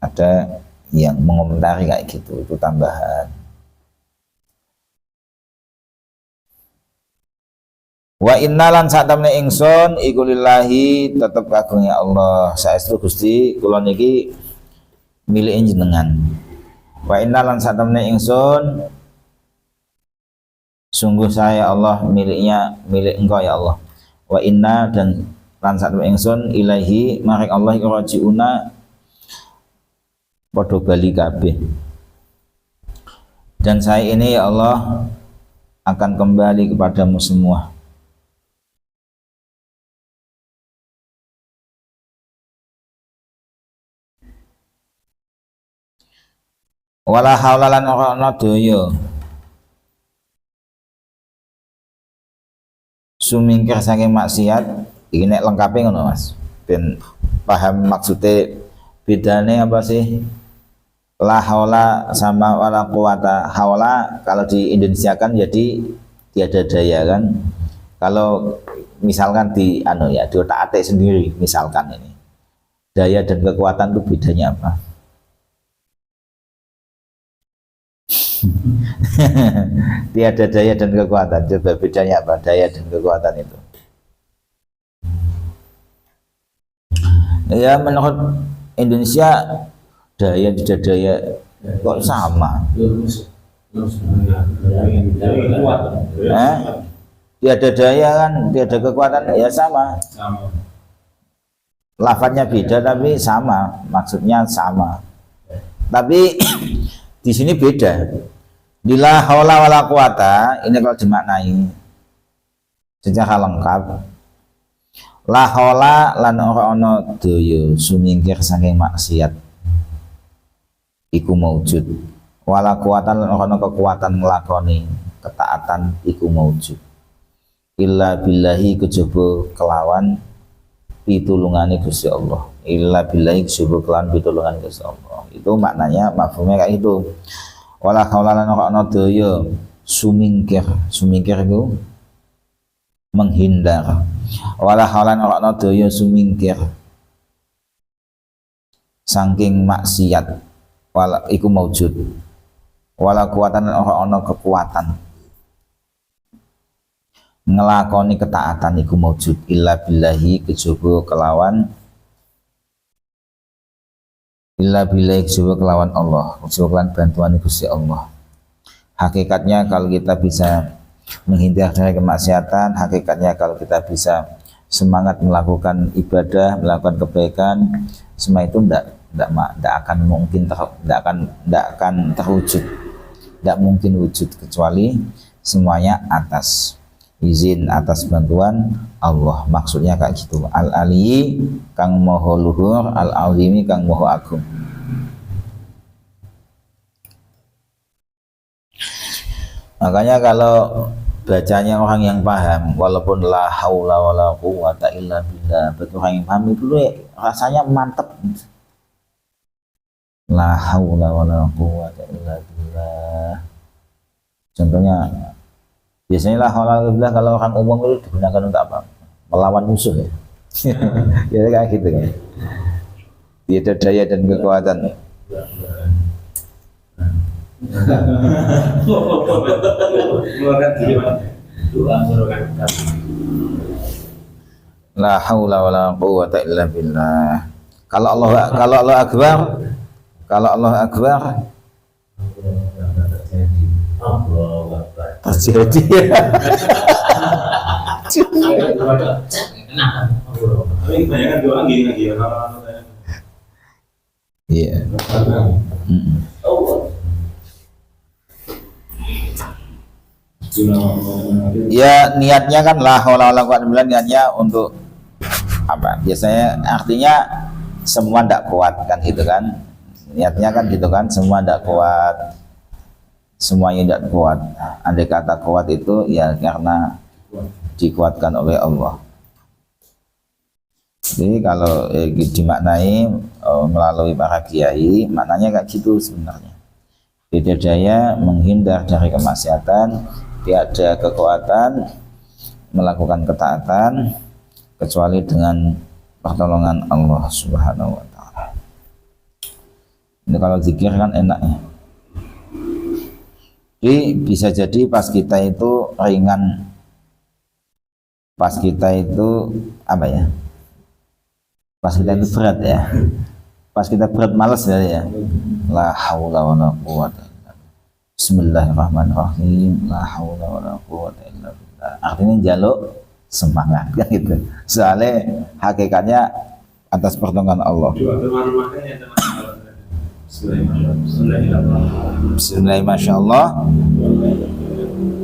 Ada yang mengomentari kayak gitu, itu tambahan. Wa innalan satamne ingsun iku lillahi tetep kagungé Allah. Saestu Gusti kula niki milik jenengan. Wa innalan satamne ingsun sungguh saya Allah milik engkau ya Allah. Wa inna dan lan satamne ingsun ilahi maring Allah iku rajiuna padha bali kabeh. Dan saya ini ya Allah akan kembali kepadamu semua. Wala haula lan ora ana daya sumingkir saking maksiat. Iki nek lengkape ngono Mas, ben paham maksudnya. Bedane apa sih la haula sama wala quwata? Haula kalau di Indonesia kan jadi tiada daya kan. Kalau misalkan di di otak-atik sendiri misalkan ini daya dan kekuatan itu bedanya apa? Tiada daya dan kekuatan, coba bedanya apa daya dan kekuatan itu? Ya menurut Indonesia daya tidak daya kok sama? Tiada daya kan, tiada kekuatan ya sama. Lafadznya beda tapi sama, maksudnya sama. Tapi di sini beda. Bila haula wala quwata ini kalau dimaknai secara lengkap, la haula lan ora ana daya sumingkir saking maksiat iku maujud, wala quwatan lan ora ana kekuatan nglakoni ketaatan iku maujud, illa billahi kejaba kelawan pitulungane Gusti Allah, illa billahi kejaba kelawan pitulungane Gusti Allah. Itu maknanya mafhumnya kayak itu. Wala haula lan ora ana daya sumingkir itu menghindar. Wala haula lan ora ana daya sumingkir saking maksiat wala iku maujud. Wala kuwatan lan ora ana kekuatan ngelakoni ketaatan iku maujud illa billahi kejaba kelawan illa billahi kejaba kelawan Allah, kejaba kelawan bantuan Gusti Allah. Hakikatnya kalau kita bisa menghindar dari kemaksiatan, hakikatnya kalau kita bisa semangat melakukan ibadah, melakukan kebaikan, semua itu tidak akan mungkin tidak akan terwujud, tidak mungkin wujud kecuali semuanya atas izin, atas bantuan Allah. Maksudnya kayak gitu. Al-Ali kang moho luhur, al-azimi kang moho agung. Makanya kalau bacanya orang yang paham, walaupun la haula wala quwata illa billah, bagi orang yang paham itu rasanya mantep. La haula wala quwata illa billah. Contohnya biasanya la haula wala quwata kalau orang umum itu digunakan untuk apa? Melawan musuh ya. Ya kayak gitu kan. Tiada daya dan kekuatan. Doa merupakan La haula wala quwwata illa billah. Kalau Allah akbar, kalau Allah akbar Allah Akbar. terjadi. Tapi kebanyakan doa gini ya. Iya. Mm-mm. Ya niatnya kan la haula wala quwwata illa billah, niatnya untuk apa? Biasanya artinya semua tidak kuat kan gitu kan? Niatnya kan gitu kan, semua tidak kuat, semuanya tidak kuat. Andai kata kuat itu ya karena dikuatkan oleh Allah. Jadi kalau dimaknai melalui para kiai, maknanya kayak gitu sebenarnya. Tidak daya menghindar dari kemaksiatan, tiada kekuatan melakukan ketaatan kecuali dengan pertolongan Allah Subhanahu wa taala. Ini kalau zikir kan enaknya. Jadi bisa jadi pas kita itu ringan, pas kita itu apa ya? Pas kita itu berat ya. Pas kita berat malas ya. La haula wala quwwata illa billah. Bismillahirrahmanirrahim. La haula wala quwwata illa billah. Artinya jaluk semangat kan gitu. Soalnya hakikatnya atas pertolongan Allah. Bismillahirrahmanirrahim. Masyaallah.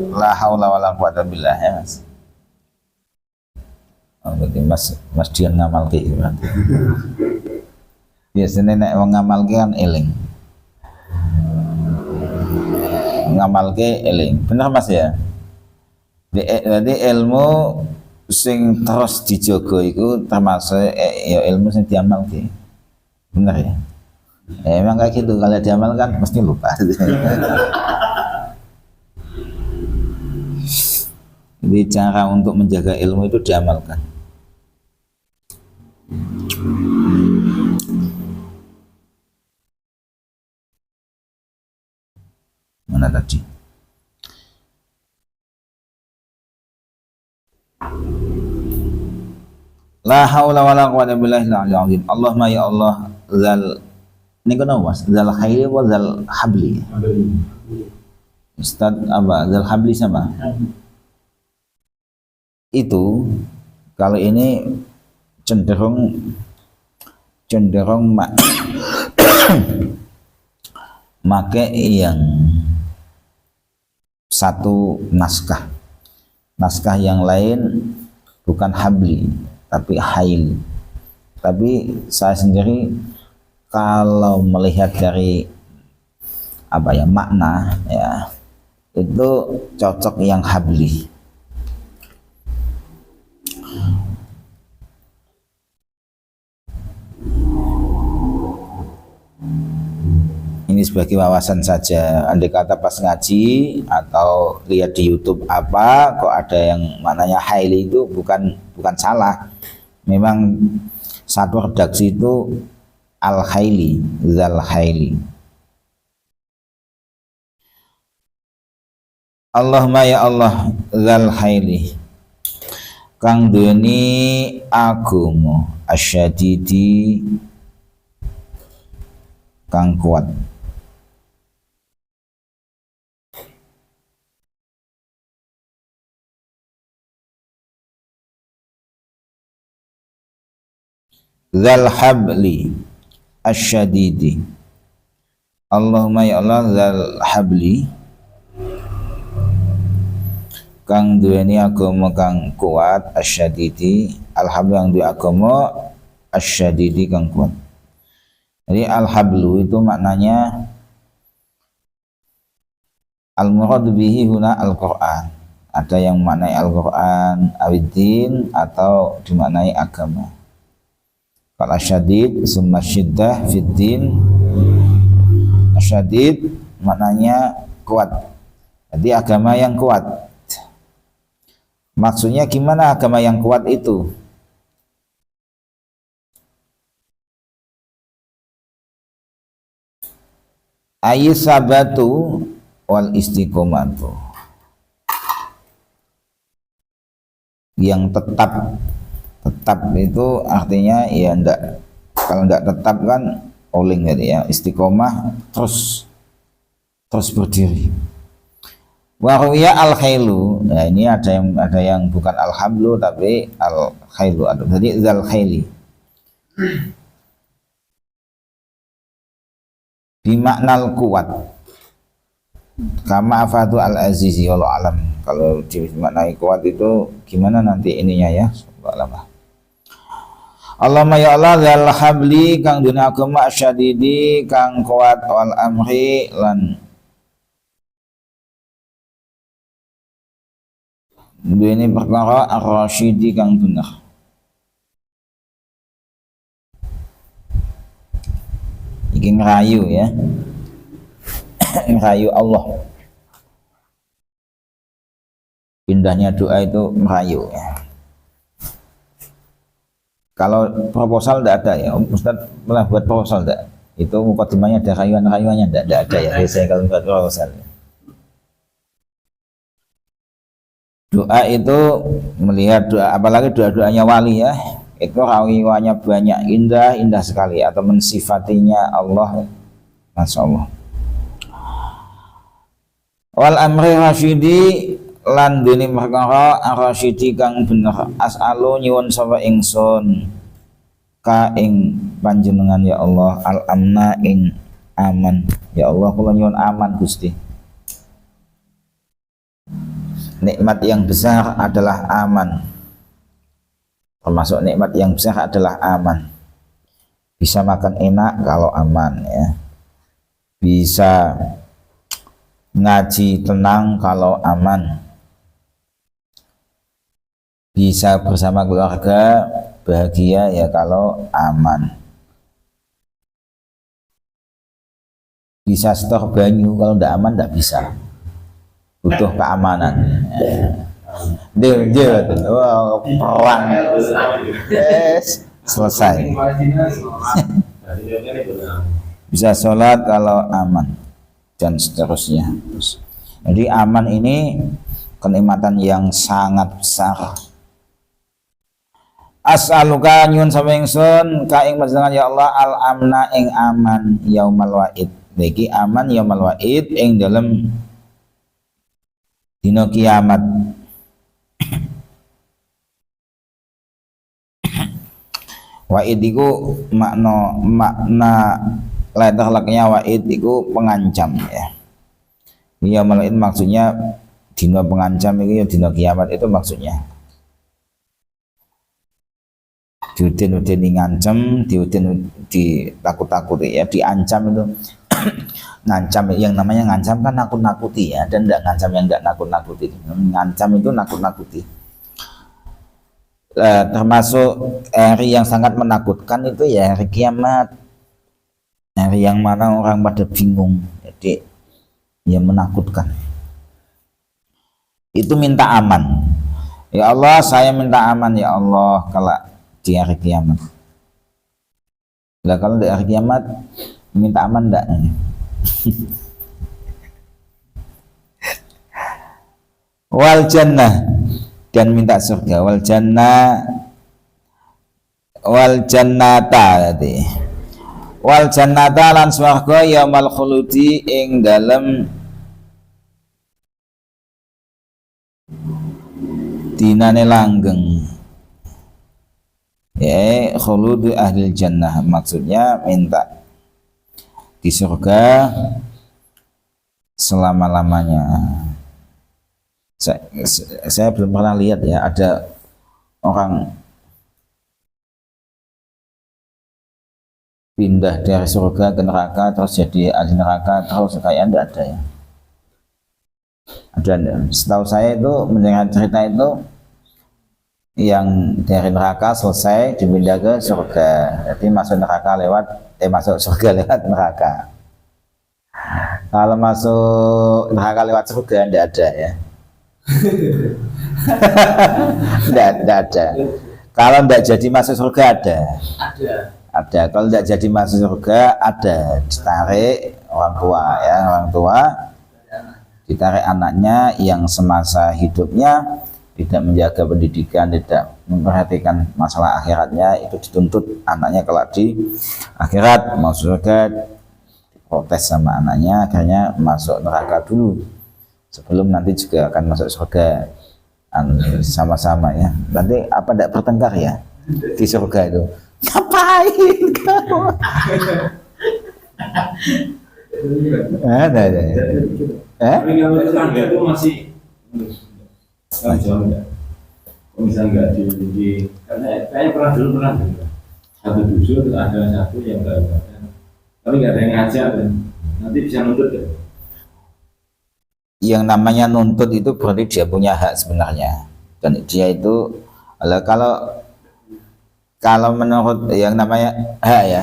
La haula wala quwwata billah ya Mas. Oh, berarti Mas Dian ngamal ke berarti. Biasanya nek wong ngamal ke kan eling. Ngamal ke eling. Benar Mas ya? Jadi ilmu sing terus dijogo iku termasuk ya ilmu sing diamalke. Benar ya? Emang kayak gitu, kalau diamalkan mesti lupa. Jadi cara untuk menjaga ilmu itu diamalkan. Mana tadi? La haula wala quwwata illa billahil azim. Allahumma ya Allah zal ini kan Mas, zal khairi wa zal habli. Ustaz apa? Zal habli sama? Itu kalau ini cenderung make yang satu naskah yang lain bukan habli tapi hail. Tapi saya sendiri kalau melihat dari apa ya makna ya itu cocok yang habli. Ini sebagai wawasan saja. Andai kata pas ngaji atau lihat di YouTube apa kok ada yang maknanya haili itu bukan salah. Memang satu redaksi itu al-haili, zal haili. Allahumma ya Allah zal haili. Kang duweni agama asyadidi kang kuat. Zal habli asyadidi. Allahumma ya Allah zal habli kang duweni agama kang kuat asyadidi. Al-hablu yang duwe agama asyadidi kang kuat. Jadi al-hablu itu maknanya al-murad bihi huna al-Qur'an. Ada yang maknai Al-Qur'an, awiddin atau dimaknai agama. Kalau asyadid summa syiddah fiddin. Asyadid maknanya kuat. Jadi agama yang kuat. Maksudnya gimana agama yang kuat itu? Ayi sabatu wal istiqomatu. yang tetap itu artinya ya enggak, kalau enggak tetap kan oleng gitu ya, istiqomah terus berdiri. Waruya al khailu, nah ini ada yang bukan al hablu tapi al khailu, jadi zal khaili bimaknal kuat kama afadu al azizi wallahu alam. Kalau dimaknai kuat itu gimana nanti ininya ya, wallahu alam. Allahumma ya Allah zal habli kang dunia agama syadidi kang kuat wal amri lan ini perkara ar-rasyidi kang bener. Iki ngerayu ya. Ngerayu Allah. Indahnya doa itu merayu ya. Kalau proposal tidak ada ya, Ustaz pernah buat proposal tidak? Itu mukadimahnya ada rayuan-rayuannya tidak ada ya. Biasanya kalau buat proposal. Doa itu melihat doa, apalagi doa-doanya wali ya, itu rayuannya banyak, indah sekali, atau mensifatinya Allah, masya Allah. Wal amri rasyidi lan dene perkara rasyidi kang bener, as'alu nyuwun sapa ingsun ka ing panjenengan ya Allah al amna ing aman ya Allah, kula nyuwun aman Gusti. Nikmat yang besar adalah aman, termasuk nikmat yang besar adalah aman. Bisa makan enak kalau aman ya, bisa ngaji tenang kalau aman, bisa bersama keluarga bahagia ya kalau aman, bisa setor banyu kalau tidak aman tidak bisa, butuh keamanan. Dia perang selesai. Bisa sholat kalau aman dan seterusnya. Jadi aman ini kenikmatan yang sangat besar. As'aluka nyuwun sapa ingsun ka ing panjenengan ya Allah al amna ing aman yaumal wa'id. Niki aman yaumal wa'id ing dalem dina kiamat. Wa'id iku makna letaknya wa'id iku pengancam ya. Yaumal wa'id maksudnya dina pengancam, itu ya dina kiamat itu maksudnya. Diudin ngancam, ditakut-takuti ya, diancam itu. Ngancam, yang namanya ngancam kan nakut-nakuti ya, dan tidak ngancam yang tidak nakut-nakuti. Ngancam itu nakut-nakuti. Termasuk hari yang sangat menakutkan itu ya hari kiamat, hari yang mana orang pada bingung, jadi ya menakutkan. Itu minta aman ya Allah, saya minta aman ya Allah kalau di hari kiamat. Nah, kalau di hari kiamat minta aman enggak? Wal jannah, dan minta surga. Wal jannata tadi. Wal jannata lan swarga yaumal khuludi ing dalem dinane langgeng. Ya, khuludu ahli jannah maksudnya minta di surga selama-lamanya. Saya belum pernah lihat ya ada orang pindah dari surga ke neraka terus jadi ahli neraka terus, kayak enggak ada ya. Ada, setahu saya itu mendengar cerita itu yang dari neraka selesai dipindah ke surga, jadi masuk neraka masuk surga lewat neraka. Kalau masuk neraka lewat surga enggak ada ya. Enggak ada. Kalau enggak jadi masuk surga ada. Kalau enggak jadi masuk surga ada, ditarik orang tua, ditarik anaknya yang semasa hidupnya tidak menjaga pendidikan, tidak memperhatikan masalah akhiratnya, itu dituntut anaknya kelak di akhirat mau surga, protes sama anaknya, akhirnya masuk neraka dulu sebelum nanti juga akan masuk surga sama-sama ya. Nanti apa tidak bertengkar ya di surga itu? Ngapain kamu? Ada. Tapi kalau tetangga itu masih jauh enggak? Kalau misalnya enggak di karena saya pernah satu dusun ada satu yang enggak ibadah, tapi enggak ada yang ngajak dan nanti bisa nuntut ya. Yang namanya nuntut itu berarti dia punya hak sebenarnya, dan dia itu kalau menurut yang namanya hak ya,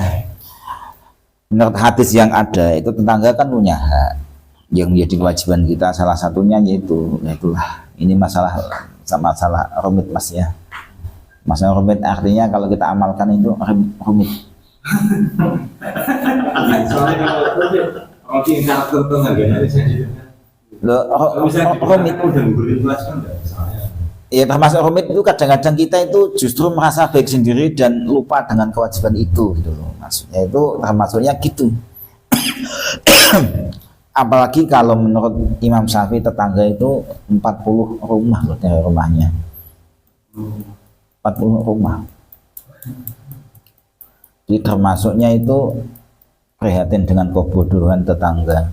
menurut hadis yang ada itu tetangga kan punya hak yang menjadi kewajiban kita, salah satunya yaitu itulah ini masalah rumit mas ya, masalah rumit artinya kalau kita amalkan itu rumit. Soalnya kalau tingkat tetangga nanti saya rumit udah beri kelas kan enggak misalnya. Ya termasuk rumit itu kadang-kadang kita itu justru merasa baik sendiri dan lupa dengan kewajiban itu gitu loh. Maksudnya itu termasuknya gitu. Apalagi kalau menurut Imam Syafi'i tetangga itu 40 rumah loh dari rumahnya. 40 rumah. Jadi termasuknya itu prihatin dengan kebodohan tetangga.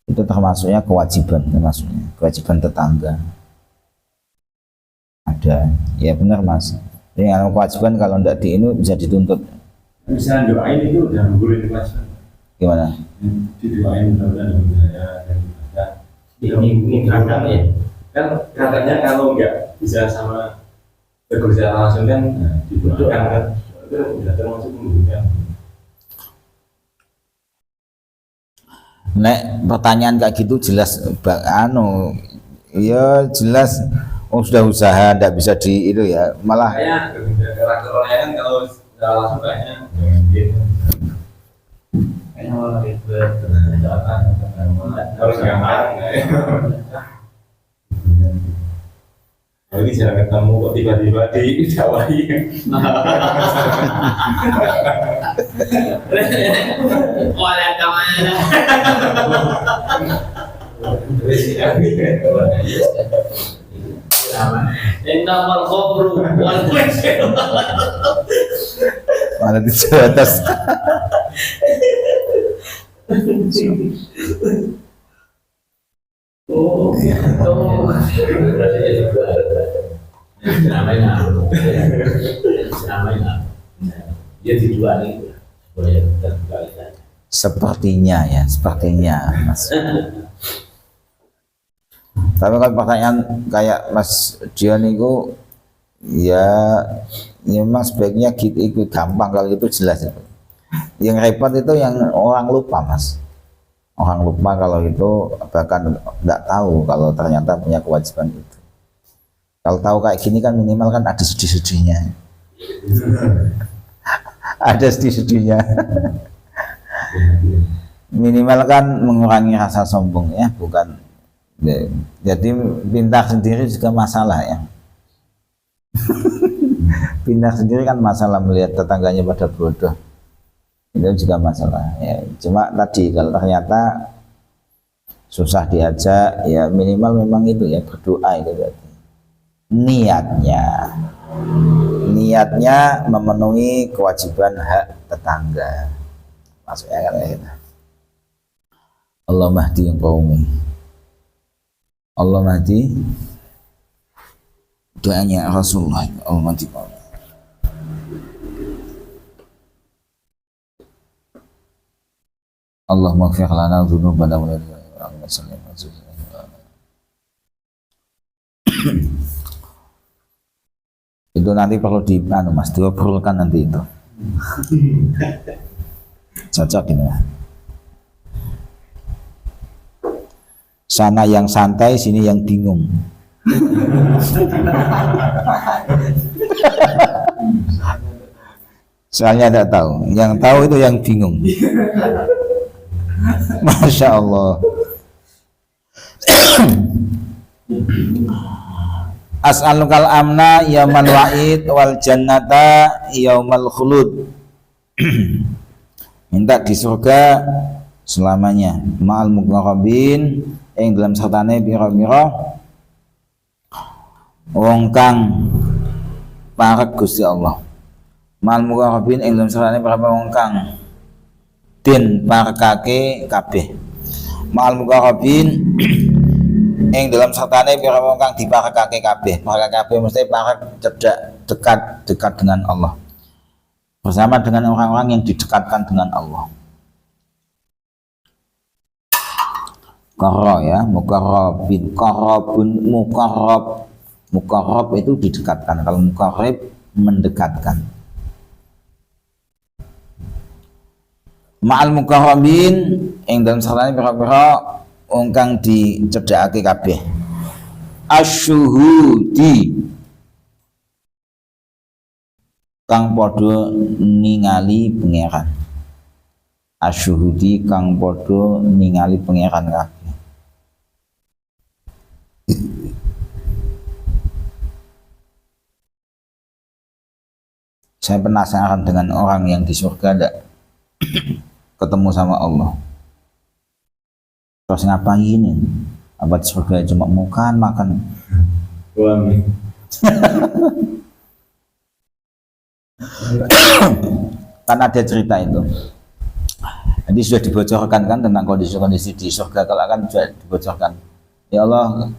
Itu termasuknya kewajiban, kewajiban tetangga. Ada, ya benar mas. Ini kalau kewajiban kalau tidak di ini bisa dituntut. Misalnya doain itu udah gugurin kewajiban. Gimana? Didoain mudah-mudahan dan ibadah. Ini kadang ya. Kan katanya kalau nggak bisa sama bekerja langsung kan didoakan kan. Itu udah termasuk menggugurkan. Nek pertanyaan kayak gitu jelas ya jelas sudah usaha tidak bisa di itu ya malah Kayak karakter orangnya kan kalau nggak langsung kayaknya malah ribet. harus gampang. Ini jarang ketemu kok tiba-tiba didakwahi. Oleh kemana? Innamal khamru wal maisir. mana di atas. Ya dijual itu boleh terkali. Sepertinya mas. Tapi kalau pertanyaan kayak Mas Dion itu ya memang sebaiknya gitu itu gampang kalau itu jelas itu. Yang repot itu yang orang lupa mas. Orang lupa kalau itu bahkan tidak tahu kalau ternyata punya kewajiban itu. Kalau tahu kayak gini kan minimal kan ada sedih-sedihnya. Ada sedih-sedihnya. Minimal kan mengurangi rasa sombong ya, bukan. Jadi pintar sendiri juga masalah ya. Pintar sendiri kan masalah melihat tetangganya pada bodoh. Itu juga masalah ya. Cuma tadi kalau ternyata susah diajak ya minimal memang itu ya berdoa itu berarti. Niatnya memenuhi kewajiban hak tetangga. Maksudnya kan itu. Allah mahdi yang qaumi. Allah mahdi doanya Rasulullah. Allah mahdi qaumi. Allah maghfir lana dzunubana wa la sallim. Itu nanti perlu mas diobrolkan nanti itu. Cocok ini. Sana yang santai, sini yang bingung. Soalnya tidak tahu, yang tahu itu yang bingung. Masya Allah. As'alukal amna yaumal wa'id wal jannata yaumal khulud. Minta di surga selamanya ma'al muqarrabin ing dalam sertane pira-pira wong kang parek Gusti Allah. Ma'al muqarrabin ing dalam sertane pira-pira wong kang den parekake kabeh. Ma'al muqarrabin ing dalam sertane pira wong kang diparekake kabeh. Parek kabeh mesti parek dekat dengan Allah. Bersama dengan orang-orang yang didekatkan dengan Allah. Qarra ya, muqarrabin, qarrabun, muqarrab itu didekatkan. Kalau muqarrib mendekatkan. Ma'al muqarrabin ing dalam sertane pira-pira wong kang dicedhakake kabeh. Asyuhudi kang padha ningali pangeran. Asyuhudi kang padha ningali pangeran kabeh. Saya penasaran dengan orang yang di surga ada ketemu sama Allah. Terus ngapain ini? Apa di surga cuma makan? Kan ada cerita itu. Jadi sudah dibocorkan kan tentang kondisi-kondisi di surga, kalau kan sudah dibocorkan. Ya Allah,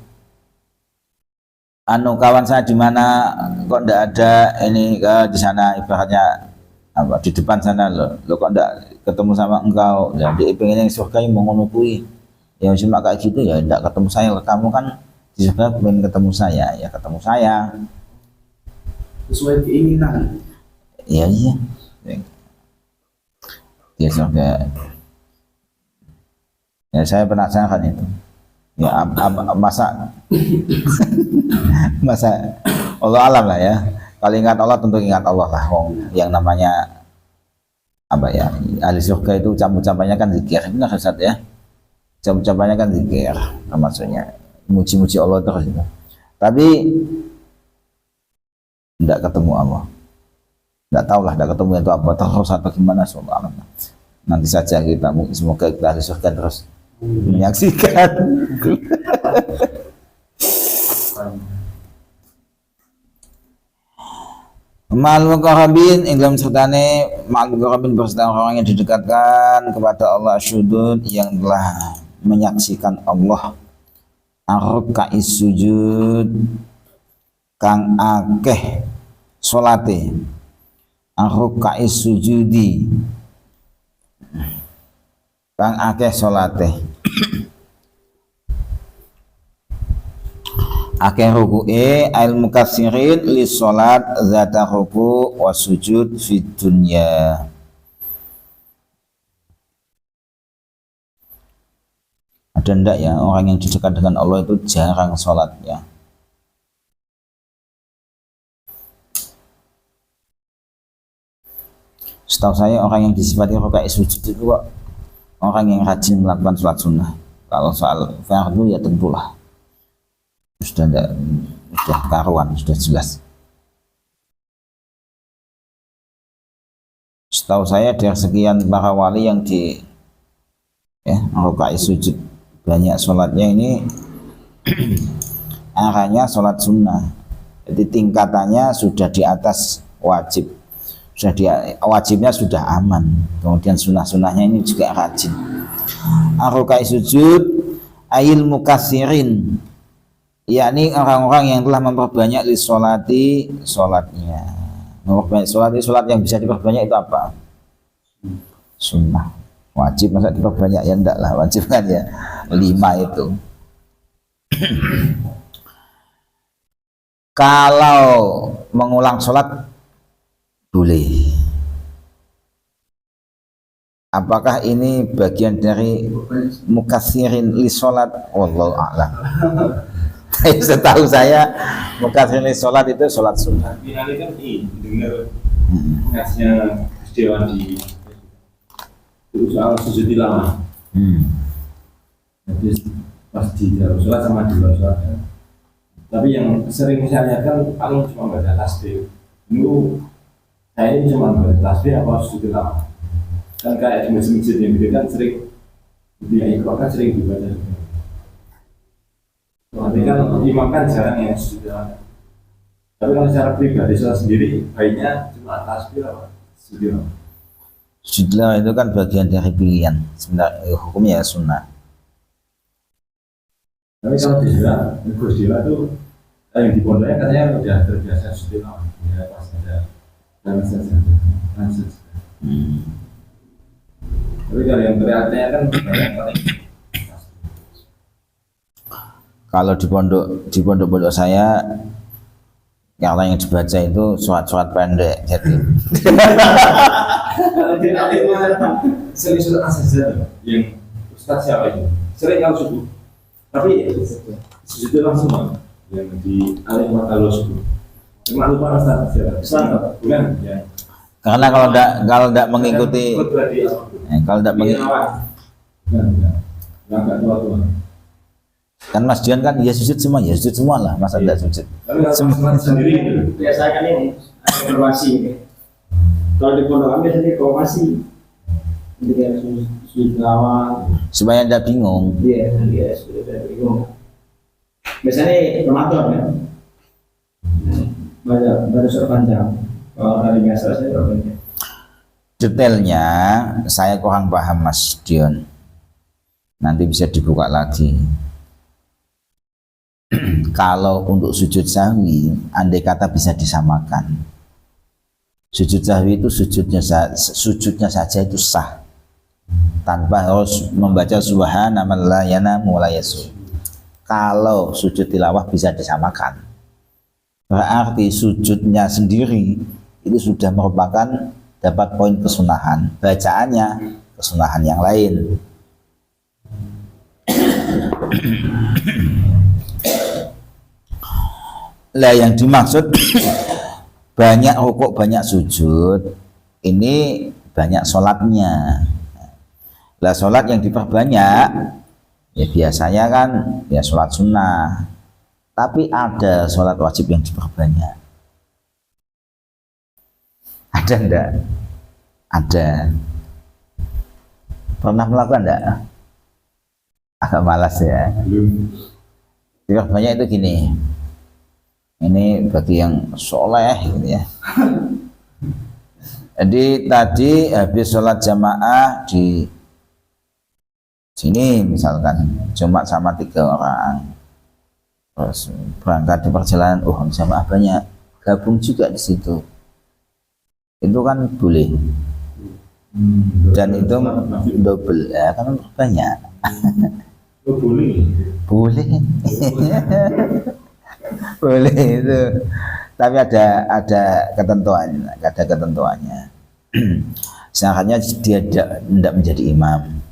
kawan saya di mana kok ndak ada ini di sana, ibaratnya apa di depan sana lo kok ndak ketemu sama engkau. Ya dia pengen yang surga yang mau ngono kuwi. Ya cuma kayak gitu ya ndak ketemu saya. Kamu kan di surga pengen ketemu saya, ya ketemu saya. Sesuai keinginan. Iya. Ya surga. Ya saya penasaran itu. Ya masa Allah alam lah ya. Kalau ingat Allah tentu ingat Allah lah. Yang namanya apa ya? Ahli surga itu campur-campurnya kan zikir. Benar Ustaz ya? Campur-campurnya kan zikir. Maksudnya muji-muji Allah terus itu. Tapi tidak ketemu Allah. Tidak tahulah tidak ketemu itu apa terus atau gimana, soal nanti saja kita semoga kita ahli surga terus menyaksikan. Ma'al muqarrabin ing dalam sertane ma'al muqarrabin beserta orang yang didekatkan kepada Allah syudud yang telah menyaksikan Allah. Arukais sujud kang akeh salate. Arukais sujudi kang akeh salate. Akeh ruku'e al mukatsirin li salat zata ruku' wa sujud fid dunya. Ada ndak ya orang yang dekat dengan Allah itu jarang salatnya? Setahu saya orang yang disifati ruku'e sujud itu orang yang rajin melakukan sholat sunnah. Kalau soal fardu ya tentulah sudah karuan, sudah jelas. Setahu saya dari sekian para wali yang di ruku'e sujud banyak sholatnya ini arahnya sholat sunnah. Jadi tingkatannya sudah di atas wajib. Wajibnya sudah aman, kemudian sunnah-sunnahnya ini juga rajin. Ruku'e sujud ayil mukatsirin, yakni orang-orang yang telah memperbanyak li sholati sholatnya. Memperbanyak sholat yang bisa diperbanyak itu apa? Sunnah. Wajib masa diperbanyak ya enggak lah, wajib kan ya 5 itu. Kalau mengulang sholat boleh. Apakah ini bagian dari mukatsirin li sholat? Wallahu a'lam. Setahu saya mukatsirin li sholat itu sholat sunnah. Ini kan dengar kasnya Dewan di soal sujud lama. Jadi pas di dalam sholat sama di luar sholat. Tapi yang sering saya lihat kan paling cuma baca tasbih. Itu saya ini cuma baca tasbih apa sujud tilawah. Kan kayak di masjid yang gede kan sering di Iqra kan sering dibaca. Nanti kan imam kan jarang yang sujud tilawah. Tapi kalau secara pribadi saya sendiri baiknya cuma tasbih apa sujud tilawah. Sujud tilawah itu kan bagian dari pilihan. Sebenarnya hukumnya ya sunnah. Tapi kalau di Jira, Gus Dila itu yang di pondoknya katanya udah terbiasa sujud tilawah. Ya pas ada saja. Tapi kalau yang teriaknya kan banyak paling. Kalau di pondok saya yang dibaca itu surat-surat pendek. Jadi Kalau di sering surat asal yang Ustaz siapa itu? Sering kalau subuh. Tapi sujud tilawah semua yang di alim kalau subuh. Cuma lupa Ustaz siapa? Ustaz bukan ya. karena kalau tidak mengikuti kalau tidak mengikuti Enggak tua-tua. kan Mas Dian kan ya sujud semua lah, masa tidak sujud. Tapi kalau semua sendiri gitu. Biasa kan ini ada informasi. Kalau di pondok kami biasanya informasi. Jadi harus sujud tilawah. Supaya tidak bingung. Iya, sudah bingung. Biasanya Ramadan ya. Baru surat panjang. Kalau hari biasa saya surat panjang. Detailnya saya kurang paham Mas Dion. Nanti bisa dibuka lagi. Kalau untuk sujud sahwi, andai kata bisa disamakan. Sujud sahwi itu sujudnya saja itu sah, tanpa harus membaca subhana man la yanamu wa la yasu. Kalau sujud tilawah bisa disamakan, berarti sujudnya sendiri itu sudah merupakan dapat poin kesunahan, bacaannya kesunahan yang lain. Lah yang dimaksud banyak rukuk banyak sujud ini banyak sholatnya. Lah sholat yang diperbanyak ya biasanya kan ya sholat sunnah, tapi ada sholat wajib yang diperbanyak. Ada enggak? Ada. Pernah melakukan enggak? Agak malas ya. Diperbanyak itu gini. Ini bagi yang soleh gitu ya. Jadi tadi habis sholat jamaah di sini misalkan cuma sama 3 orang, terus berangkat di perjalanan, jamaah banyak, gabung juga di situ, itu kan boleh, dan itu double ya kan banyak. Boleh. Boleh itu, tapi ada ketentuannya. Syaratnya dia tidak menjadi imam.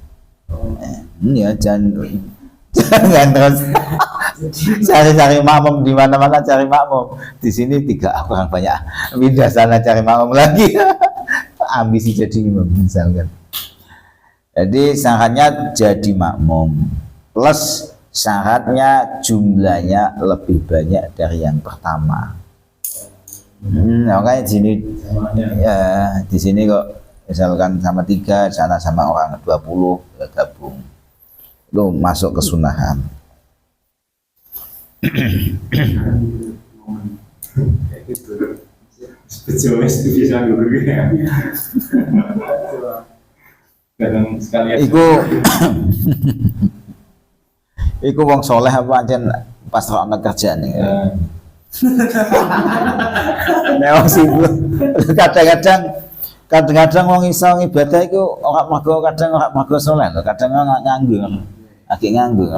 Ya jangan terus cari makmum di mana-mana, cari makmum. Di sini 3 orang banyak, pindah sana cari makmum lagi. Ambisi jadi imam misalkan. Jadi syaratnya jadi makmum plus syaratnya jumlahnya lebih banyak dari yang pertama. Makanya di sini ya di sini kok misalkan sama 3, sana sama orang 20 ya gabung, itu masuk kesunahan. Iku wong soleh apa ancen pas ana kerjaan ya. Nek wong sibuk kadang-kadang wong iso ibadah iku ora mergo kadang ora mergo soleh lho, kadang nganggur. Lagi nganggur.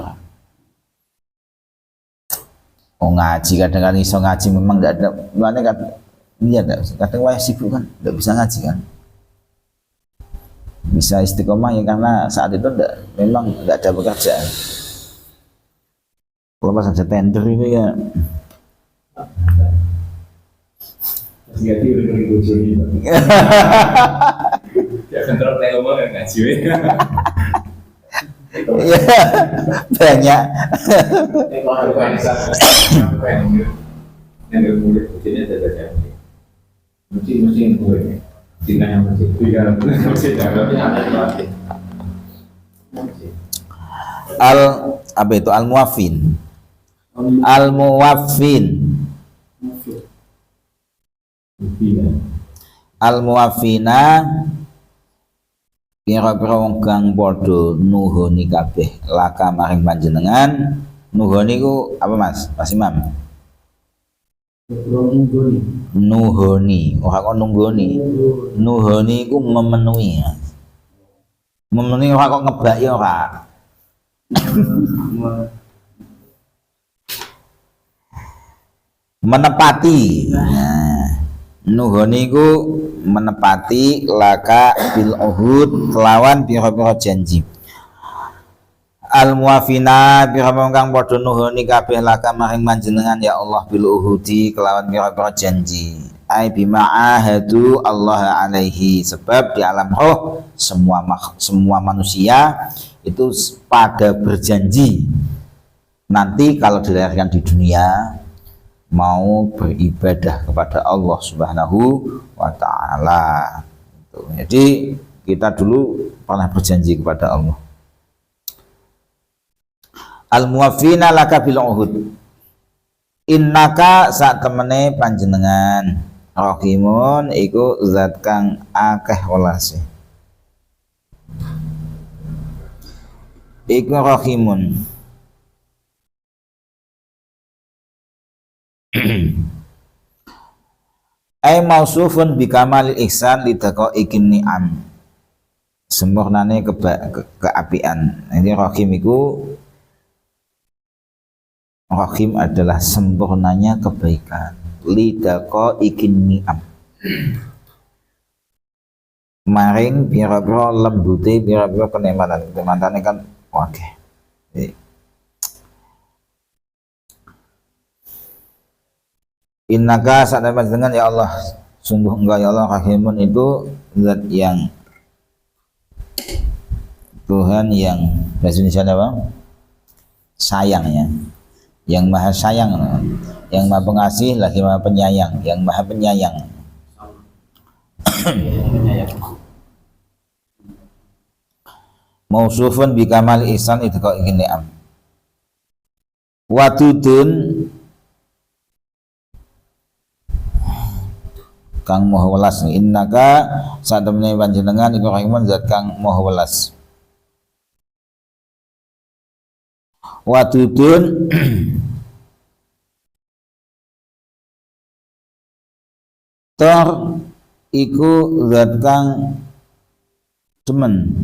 Oh ngaji kadang-kadang iso ngaji memang enggak ada mulane kadang wae sibuk kan enggak bisa ngaji kan. Bisa istiqomah ya karena saat itu memang enggak ada pekerjaan. Kalau pas ada tender itu ya Ganti udah ngeri bojoni. Ya kontrol kayak ngomong ngaji. Ya, banyak. Al apa itu al muwaffin? Al muwaffin. Al muwaffina pira-pira wong kang padha nuhoni kabeh laka maring panjenengan. Nuhoni ku apa Mas? Mas Imam. Nuhoni, ora kok nunggoni. Nuhoni ku memenuhi. Memenuhi ora kok ngebak ya ora. Menepati. Nah, nuhoni ku menepati laka bil uhud kelawan pira-pira janji. Al muwafina pira-pira kang padha nuhoni kabeh laka maring panjenengan ya Allah bil uhudi kelawan pira-pira janji. Ai bima'ahadu Allah alaihi, sebab di alam roh semua manusia itu pada berjanji nanti kalau dilahirkan di dunia mau beribadah kepada Allah Subhanahu wa taala. Jadi kita dulu pernah berjanji kepada Allah. Al muwaffina laka bil uhud. Innaka sak temene panjenengan rahimun iku zat kang akeh welase. Iku rahimun. Ai mausufun bi kamalil ihsan lidaqo ikin ni'am. Sempurnane keapian. Ini rahim iku, rahim adalah sempurnanya kebaikan. Lidaqo ikin ni'am. Maring pira-pira lembute pira-pira kenikmatan. Kenikmatane kan oke. Innaka saat dengan ya Allah, sungguh engkau ya Allah rahimun itu zat yang Tuhan yang bahasa Indonesia apa? Sayang ya, yang maha sayang, yang maha pengasih lagi maha penyayang, yang maha penyayang. Mausufun bi kamal ihsan itu kok ingin ni'am. Wadudun kang moho welas. Innaka sak temene panjenengan iku rahimun zat kang moho welas. Wadudun tor iku zat kang demen,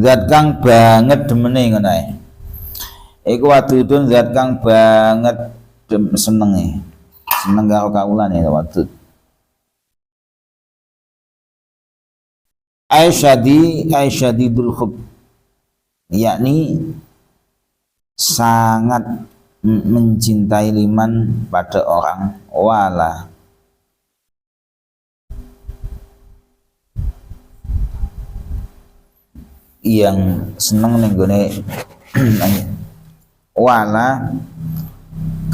zat kang banget demene ngono ae. Iku wadudun zat kang banget senenge, seneng karo kaulan ya wadud. Aisyadidul hub, yakni sangat mencintai liman pada orang wala yang seneng nenggone wala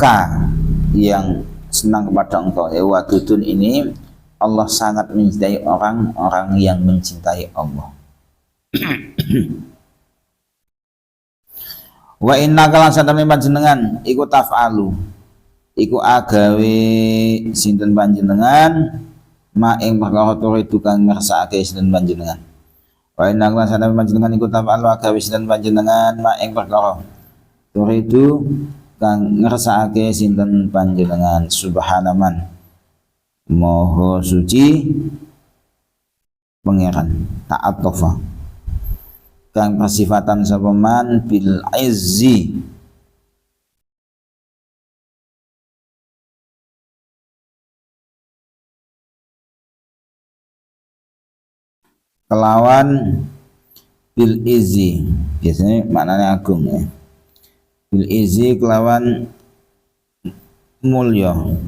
ka yang senang kepada engkau. Ya wadudun ini Allah sangat mencintai orang-orang yang mencintai Allah. Wa inna kalan satamene panjenengan iku taf'alu iku agawe sinten panjenengan ma ing perkara turidu kang ngersakake sinten panjenengan. Wa inna kalan satamene panjenengan iku taf'alu agawe sinten panjenengan ma ing perkara turidu kang ngersakake sinten panjenengan. Subhanaman Moho suci pangeran ta'atofa kang pasifatan sapa man bil izzi kelawan bil izzi, biasanya maknanya agung ya. Bil izzi kelawan mulya.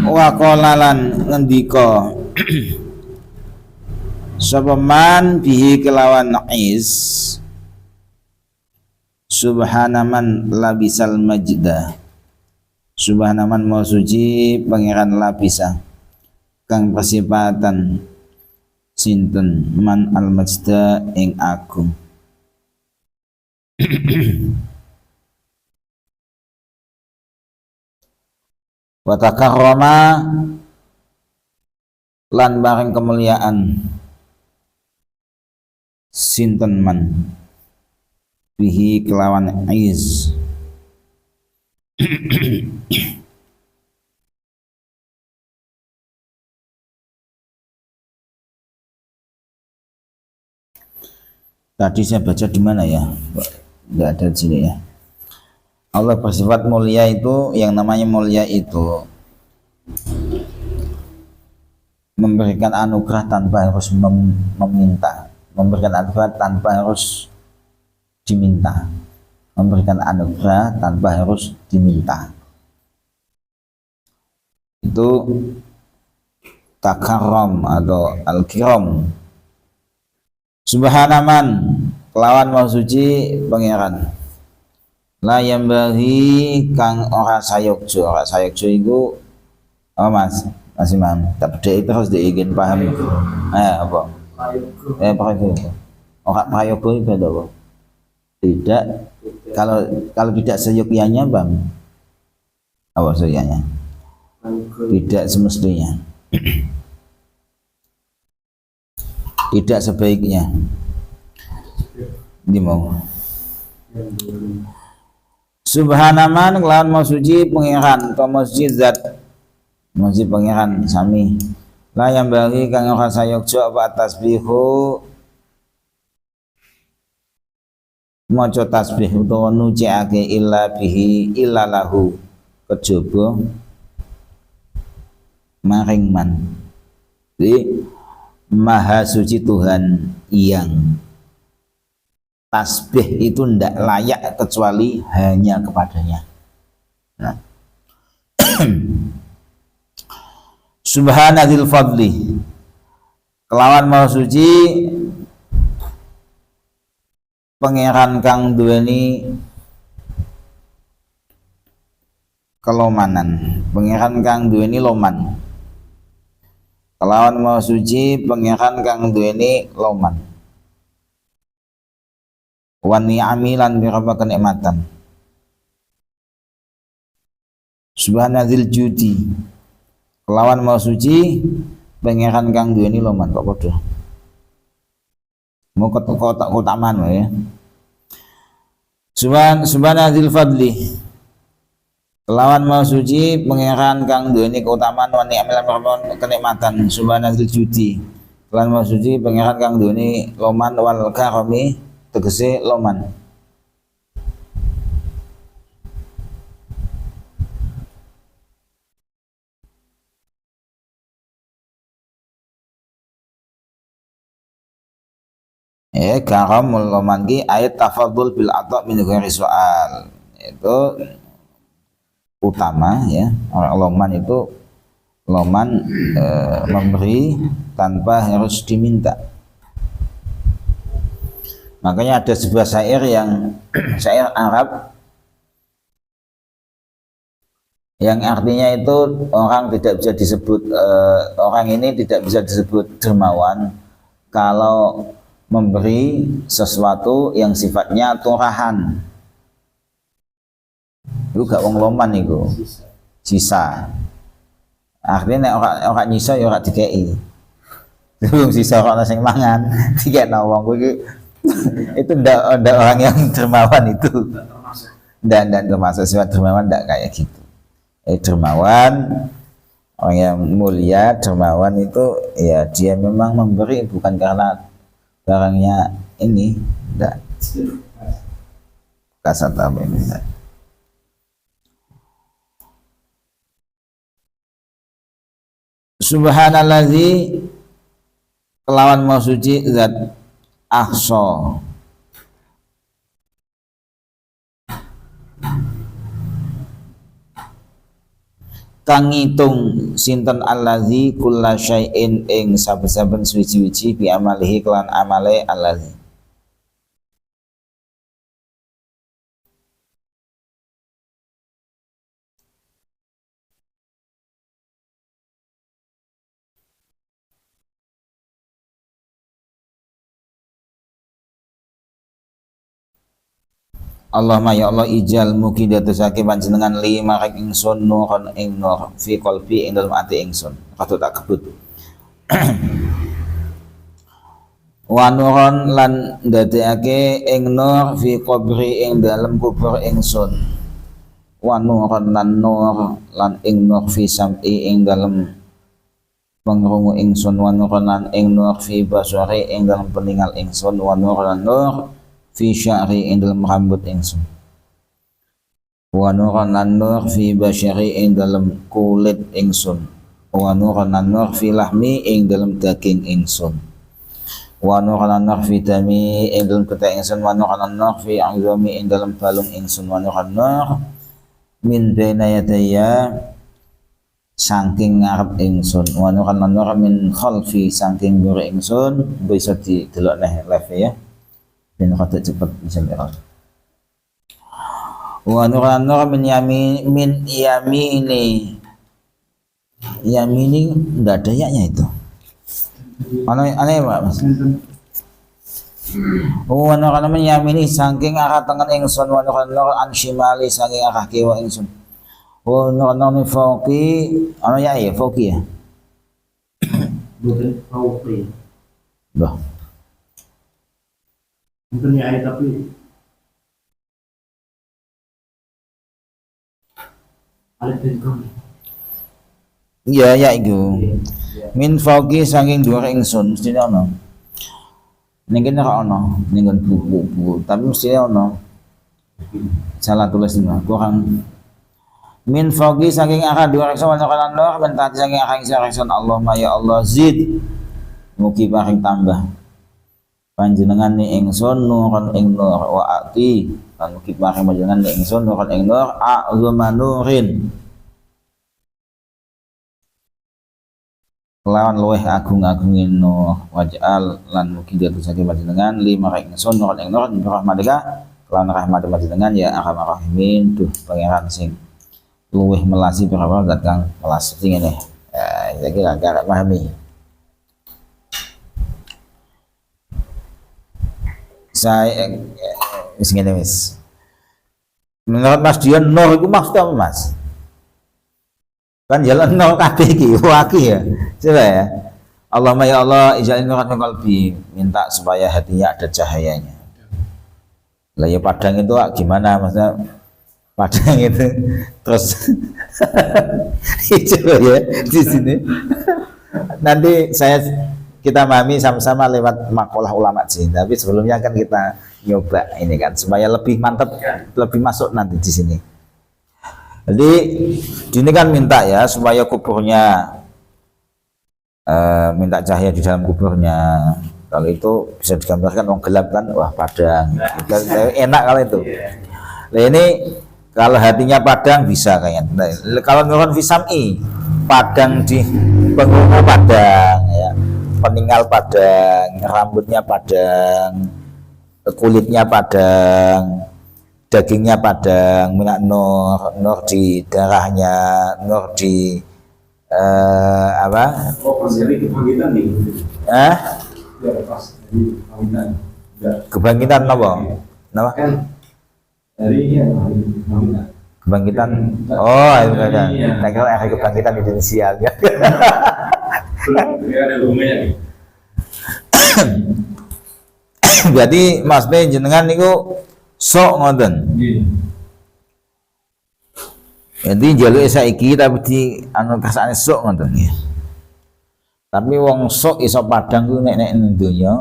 wa qala lan ngendika sapa man bihi kelawan is subhanaman labisal majda subhanaman mau suci pangeran labisa kang persipatan sinten man al majda ing agung wa takarrama lan bareng kemuliaan sinten man bihi kelawan iz tadi saya baca di mana ya? Enggak ada di sini ya. Allah bersifat mulia itu, yang namanya mulia itu memberikan anugerah tanpa harus meminta, memberikan anugerah tanpa harus diminta, memberikan anugerah tanpa harus diminta. Itu takarram atau al-kiram. Subhanaman kelawan mau suci pangeran la yambaghi kang ora sayokjo iku apa mas imam tak bedheki terus diingin paham apa prayoga ora prayoga itu apa tidak kalau tidak seyogyanya bang apa seyogyanya tidak semestinya tidak sebaiknya di mau subhanaman kelawan mau suci pangeran atau mau suci zat mau suci pangeran sami la yang bagi kang ora sayokjo apa tasbihu maca tasbih utawa nuciake illa bihi illa lahu kejaba maring man jadi maha suci Tuhan yang tasbih itu tidak layak kecuali hanya kepadanya. Nah. Subhanadzil fadli kelawan mau suci pangeran kang duweni kelomanan, pangeran kang duweni loman. Kelawan mau suci pangeran kang duweni loman wa ni'amilan birapa kenikmatan subhanadzil judi kelawan mau suci pangeran kang duweni loman kok padha mau kotak-kotaman wae ya subhanadzil fadli kelawan mau suci pangeran kang duweni keutamaan wa ni'amilan birapa kenikmatan subhanadzil judi kelawan mau suci pangeran kang duweni loman wal karami tegese loman karamul loman ki ayat tafadul bil ata min ghairi soal itu utama ya orang loman itu loman memberi tanpa harus diminta. Makanya ada sebuah syair syair Arab yang artinya itu orang tidak bisa disebut orang ini tidak bisa disebut dermawan kalau memberi sesuatu yang sifatnya turahan. Itu gak wong loman itu sisa. Artinya orang nyisa ya ora dikei. Wong sisa ora sing mangan dikekno wong kuwi itu ndak orang yang dermawan itu dan termasuk sifat dermawan ndak kayak gitu dermawan orang yang mulia dermawan itu ya dia memang memberi bukan karena barangnya ini ndak kasat apa ini ndak. Subhanallazi kelawan mau suci zat ahsa kang ngitung sinten allazi kulla syai'in ing saben-saben suci-suci bi amalihi kelan amale allazi. Allahumma ya Allah ijal mugi datusake panjenengan li maring ingsun nuron ing nur fi qalbi ing dalem ati ingsun katut tak kebut wa nuron lan dadekake ing nur fi qabri ing dalem kubur ingsun wa nuron lan nur lan ing nur fi sam'i ing dalem pengrungu ingsun wa nuron lan ing nur fi basari ing dalem peningal ingsun wa nuron lan nur fi sya'ri ing dalam rambut ingsun wa nuran lan nur fi basyari ing dalam kulit ingsun wa nuran lan nur fi lahmi ing dalam daging ingsun wa nuran lan nur fi dami ing dalam peta ingsun wa nuran lan nur fi azami ing dalam balung ingsun wa nuran nur min baina yadayya saking ngarep ingsun wa nuran lan nur min khalfi saking mburi ingsun bisa didelok neh live ya dan kata cepat bisa berang. Wa nuran nur min yamini enggak ada yaknya itu. Aneh Pak Mas. Wa nuran min yamini saking arah tengen ingsun wa nuran nur an shimali saking arah kiwa ingsun. Wa nuran min fauqi ana ya fauqi ya. Bukan fauqi. Bah. Bukan ya tapi alif dan kom. Iya ya iku. Min fauqi saking dhuwur ingsun mesti ono. Ning kene ora ono, ning buku-buku, tapi mesti ono. Salah tulis iki, kurang. Min fauqi saking arah dhuwur ingsun ana kana nur ben tadi saking arah ingsun Allahumma ya Allah zid. Mugi paring tambah panjenengan ni ingsun nuran ing nur wa ati lan mugi paring panjenengan ni ingsun nuran ing nur a'zama nurin lawan luweh agung-agungin nur waj'al lan mugi datusake panjenengan li maring ingsun nuran ing nur bi rahmatika lan rahmat panjenengan ya arhamar rahimin tuh pangeran sing luweh melasi berapa datang melas sing ngene ya kira agak pahami. Saya ngene wis. Menurut Mas Dion nur iku maksud apa Mas? Kan jalan nol kabeh iki, waki ya. Coba ya. Allahumma ya Allah ij'al nuran fi qalbi, minta supaya hatinya ada cahayanya. Lah ya padang itu gimana maksudnya? Padang itu terus coba ya di sini. Nanti kita memahami sama-sama lewat makalah ulama sih. Tapi sebelumnya kan kita nyoba ini kan supaya lebih mantap, lebih masuk nanti di sini. Jadi ini kan minta ya supaya kuburnya minta cahaya di dalam kuburnya. Kalau itu bisa digambarkan orang gelap kan, wah padang. Enak kalau itu. Nah ini kalau hatinya padang bisa kayaknya. Nah, kalau nurun fisami padang di penghulu padang ya. Peninggal padang, rambutnya padang, kulitnya padang, dagingnya padang, minyak nur di darahnya, nur di apa? Oh, pas dari kebangkitan nih. Ya, pas dari kebangkitan. Kebangkitan apa? Nama? Kan dari kebangkitan. Kebangkitan. Oh, itu kan. Saya kira kebangkitan Indonesia. Ada lumenya nih. Jadi maksudnya jenengan niku sok ngoten. Jadi jaluk saiki tapi di anu kersane sok ngoten nggih. Tapi wong sok iso padang ku nek ning donya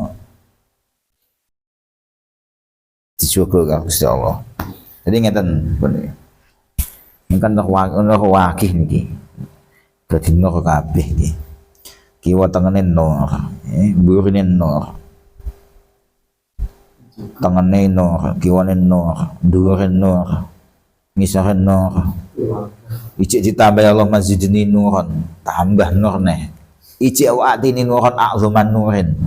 dijogo karo Gusti Allah. Jadi ngeten pun. Mungkin nok wakih niki. Dadi nok kabeh nggih. Kiwa tengene nur, burine nur. Tengene nur, kiwane nur, dhuwure nur. ngisoran nur. Ijik ditambah Allah mazidni nuron, tambah nur nih. Ijik wa'atini nuron a'zuman nurin.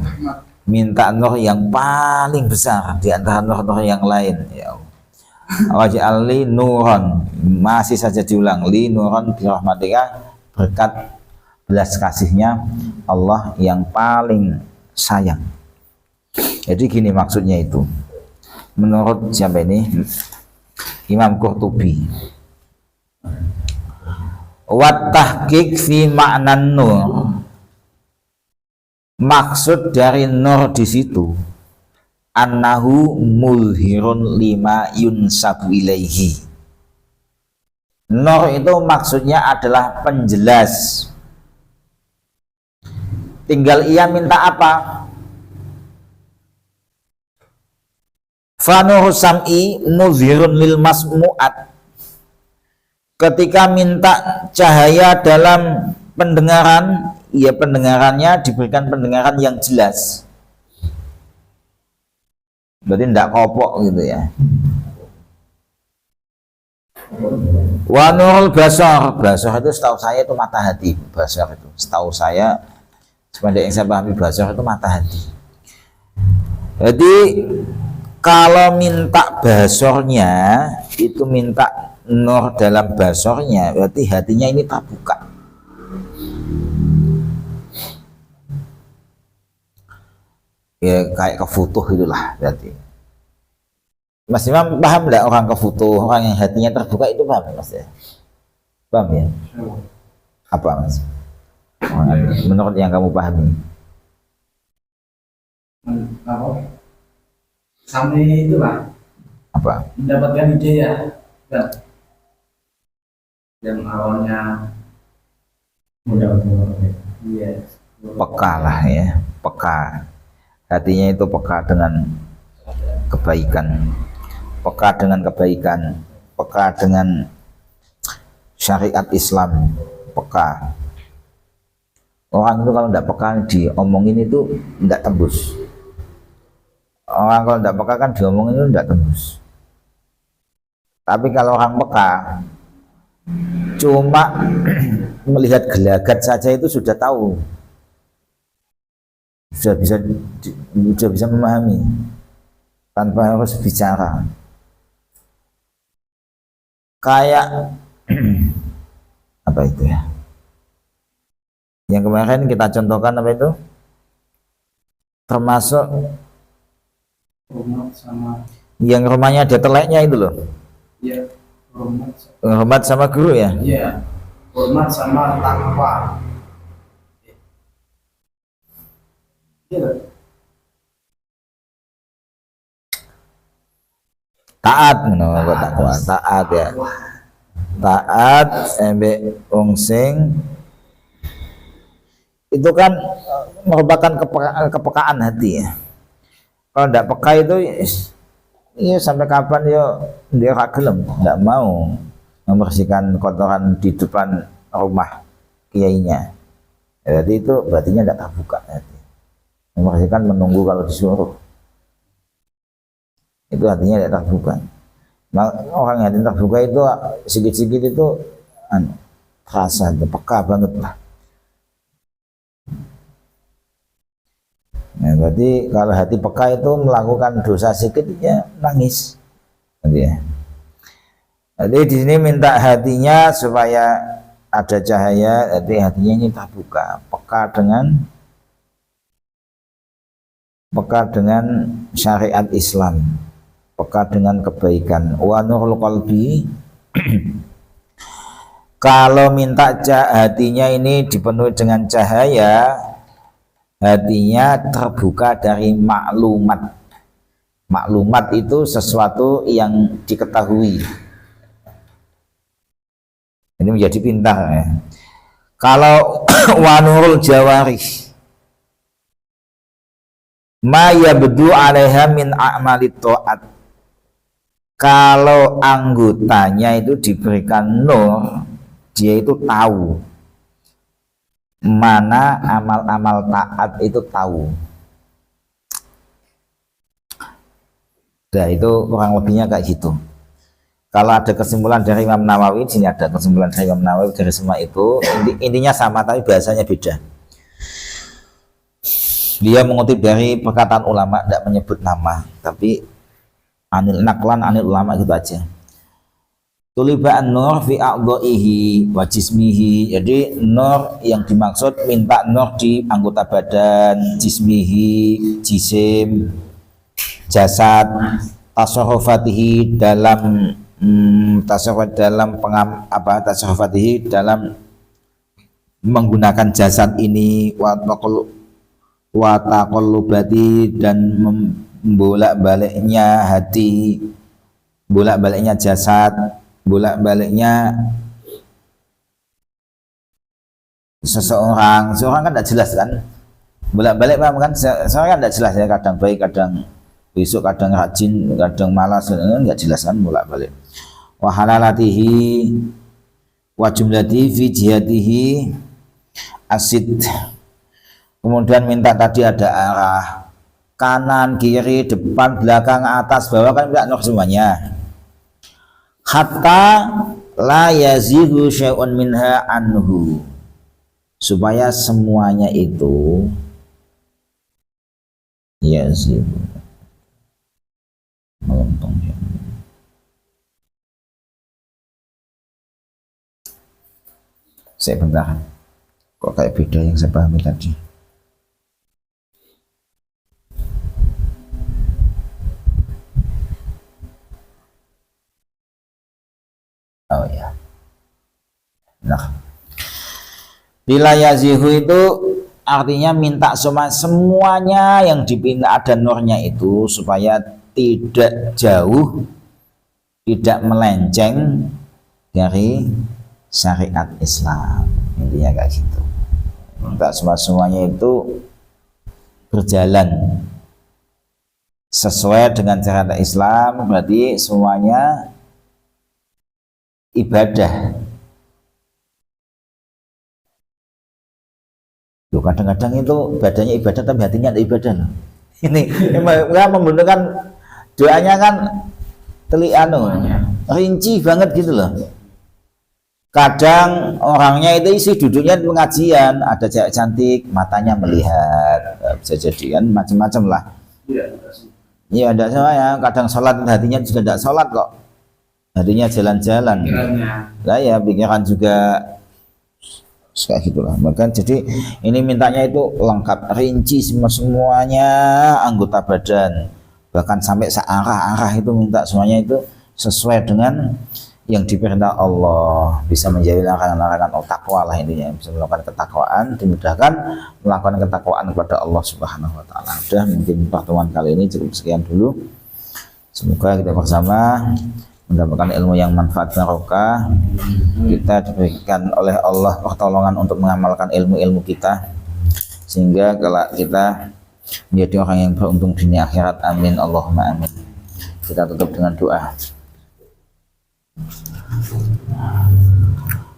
Minta nur yang paling besar di antara nur-nur yang lain, ya Allah. Waj'alli nuron, masih saja diulang, li nuron bi rahmatika, berkat belas kasihnya Allah yang paling sayang. Jadi gini maksudnya itu. Menurut siapa ini? Imam Qurtubi. Wat tahqiq fi ma'nan nur. Maksud dari nur di situ annahu mulhirun lima yunsabu ilaihi. Nur itu maksudnya adalah penjelas. Tinggal ia minta apa? Fanur sam'i muzhirun lil masmu'at. Ketika minta cahaya dalam pendengaran, ya pendengarannya diberikan pendengaran yang jelas. Berarti tidak kopok gitu ya. Wa nurul basar, basar itu setahu saya itu mata hati. Basar itu setahu saya, sepanjang yang saya pahami, basar itu mata hati. Jadi kalau minta basornya itu minta nur dalam basornya, berarti hatinya ini terbuka. Ya kayak kefutuh itulah berarti. Mas Imam paham tidak orang kefutuh, orang yang hatinya terbuka itu paham Mas ya? Paham ya? Apa Mas? Menurut yang kamu pahami? Apa? Sampai itu lah. Apa? Mendapatkan ide ya. Yang awalnya iya. Peka lah ya, peka. Hatinya itu peka dengan kebaikan, peka dengan kebaikan, peka dengan syariat Islam, peka. Orang itu kalau tidak peka diomongin itu tidak tembus. Orang kalau tidak peka kan diomongin itu tidak tembus. Tapi kalau orang peka cuma melihat gelagat saja itu sudah tahu, sudah bisa memahami tanpa harus bicara. Kayak apa itu ya? Yang kemarin kita contohkan apa itu? Termasuk hormat sama yang rumahnya ada teleknya itu loh. ya Hormat sama guru ya. iya hormat sama takwa. Iya. Taat kok takwa, taat ya. Taat embe wong sing itu kan merupakan kepekaan hati ya. Kalau tidak peka itu ya sampai kapan ya dia gelem, tidak mau membersihkan kotoran di depan rumah kiainya. Jadi itu berartinya tidak terbuka hati. Membersihkan menunggu kalau disuruh. Itu artinya tidak terbuka. Orang yang terbuka itu sedikit-sedikit itu terasa peka banget lah. Nah, berarti kalau hati peka itu melakukan dosa sedikit ya nangis. Jadi di sini minta hatinya supaya ada cahaya, jadi hatinya ini terbuka, peka dengan syariat Islam, peka dengan kebaikan. Wa nurul qalbi kalau minta hatinya ini dipenuhi dengan cahaya, hatinya terbuka dari maklumat. Maklumat itu sesuatu yang diketahui. Ini menjadi pintar ya. Kalau wanurul jawarih ma yabdu 'alaiha min a'malit ta'at. Kalau anggotanya itu diberikan nur, dia itu tahu mana amal-amal taat itu tahu. Nah itu kurang lebihnya kayak gitu. Kalau ada kesimpulan dari Imam Nawawi, sini ada kesimpulan dari Imam Nawawi dari semua itu, intinya sama tapi bahasanya beda. Dia mengutip dari perkataan ulama, tidak menyebut nama, tapi naklan anil ulama gitu aja. Tuliba an-nur fi a'dha'ihi wa jismihi. Jadi nur yang dimaksud minta nur di anggota badan, jismihi, jisim, jasad, tasarrufatihi dalam tasarruf dalam tasarrufatihi dalam menggunakan jasad ini, wa taqallubati dan bolak-baliknya hati, bolak-baliknya jasad, bolak-baliknya seseorang kan tidak jelas kan, bolak-balik paham kan, seorang kan tidak jelas ya, kadang baik, kadang besok, kadang rajin, kadang malas, nggak jelas kan bolak-balik. Wa halalatihi wa jumlatihi fi jihatihi asid. Kemudian minta tadi ada arah kanan, kiri, depan, belakang, atas, bawah, kan minta nur semuanya. Hatta la yazighu syai'un minha anhu, supaya semuanya itu yazighu melempeng. Saya bentar, kok kayak beda yang saya pahami tadi. Oh ya, nah, bila yazihu itu artinya minta semuanya yang dipinta ada nurnya itu supaya tidak jauh, tidak melenceng dari syariat Islam, intinya kayak gitu. Minta semuanya itu berjalan sesuai dengan syariat Islam, berarti semuanya ibadah. Loh, kadang-kadang itu badannya ibadah tapi hatinya tidak ibadah loh. Ini membutuhkan doanya kan rinci banget gitu loh. Kadang orangnya itu isi duduknya di pengajian, ada cewek cantik, matanya melihat, bisa jadi kan macam-macam lah. Iya, ada sama ya. Kadang sholat hatinya juga tidak sholat kok, hatinya jalan-jalan. Lah ya, pikiran juga kayak gitulah. Maka jadi ini mintanya itu lengkap, rinci semuanya anggota badan, bahkan sampai searah-arah itu minta semuanya itu sesuai dengan yang diperintah Allah, bisa menjadi larangan-larangan takwa lah intinya, bisa melakukan ketakwaan, dimudahkan melakukan ketakwaan kepada Allah Subhanahu wa taala. Udah, mungkin pertemuan kali ini cukup sekian dulu. Semoga kita bersama mendapatkan ilmu yang manfaat barokah. Kita diberikan oleh Allah pertolongan untuk mengamalkan ilmu-ilmu kita, sehingga kalau kita menjadi orang yang beruntung dunia akhirat. Amin, Allahumma amin. Kita tutup dengan doa.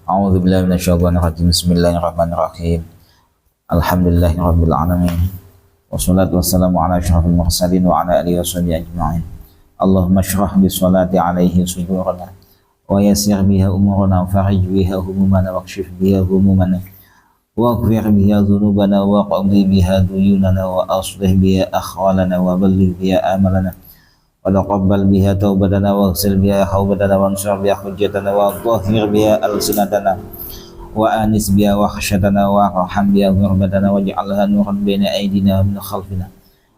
A'udzu billahi minasyaitonir rajim. Bismillahirrahmanirrahim. Alhamdulillahirabbil alamin. Wassalatu wassalamu ala asyrafil mursalin wa ala alihi washabihi ajma'in. Allahumma syrah bi sholati alaihi sudurana wa yassir biha umurana wa farij biha humumana wa kshif biha humumana wa ghfir biha dhunubana wa qadhi biha duyunana wa aslih biha akhwalana wa balligh biha amalana wa taqabbal biha taubatana wa ghsil biha haubatana wa ansur biha hujjatana wa dhahir biha alsinatana wa anis biha wa khashatana wa arham biha ghurbatana wa ja'alha nuran baina aydina wa min khalfina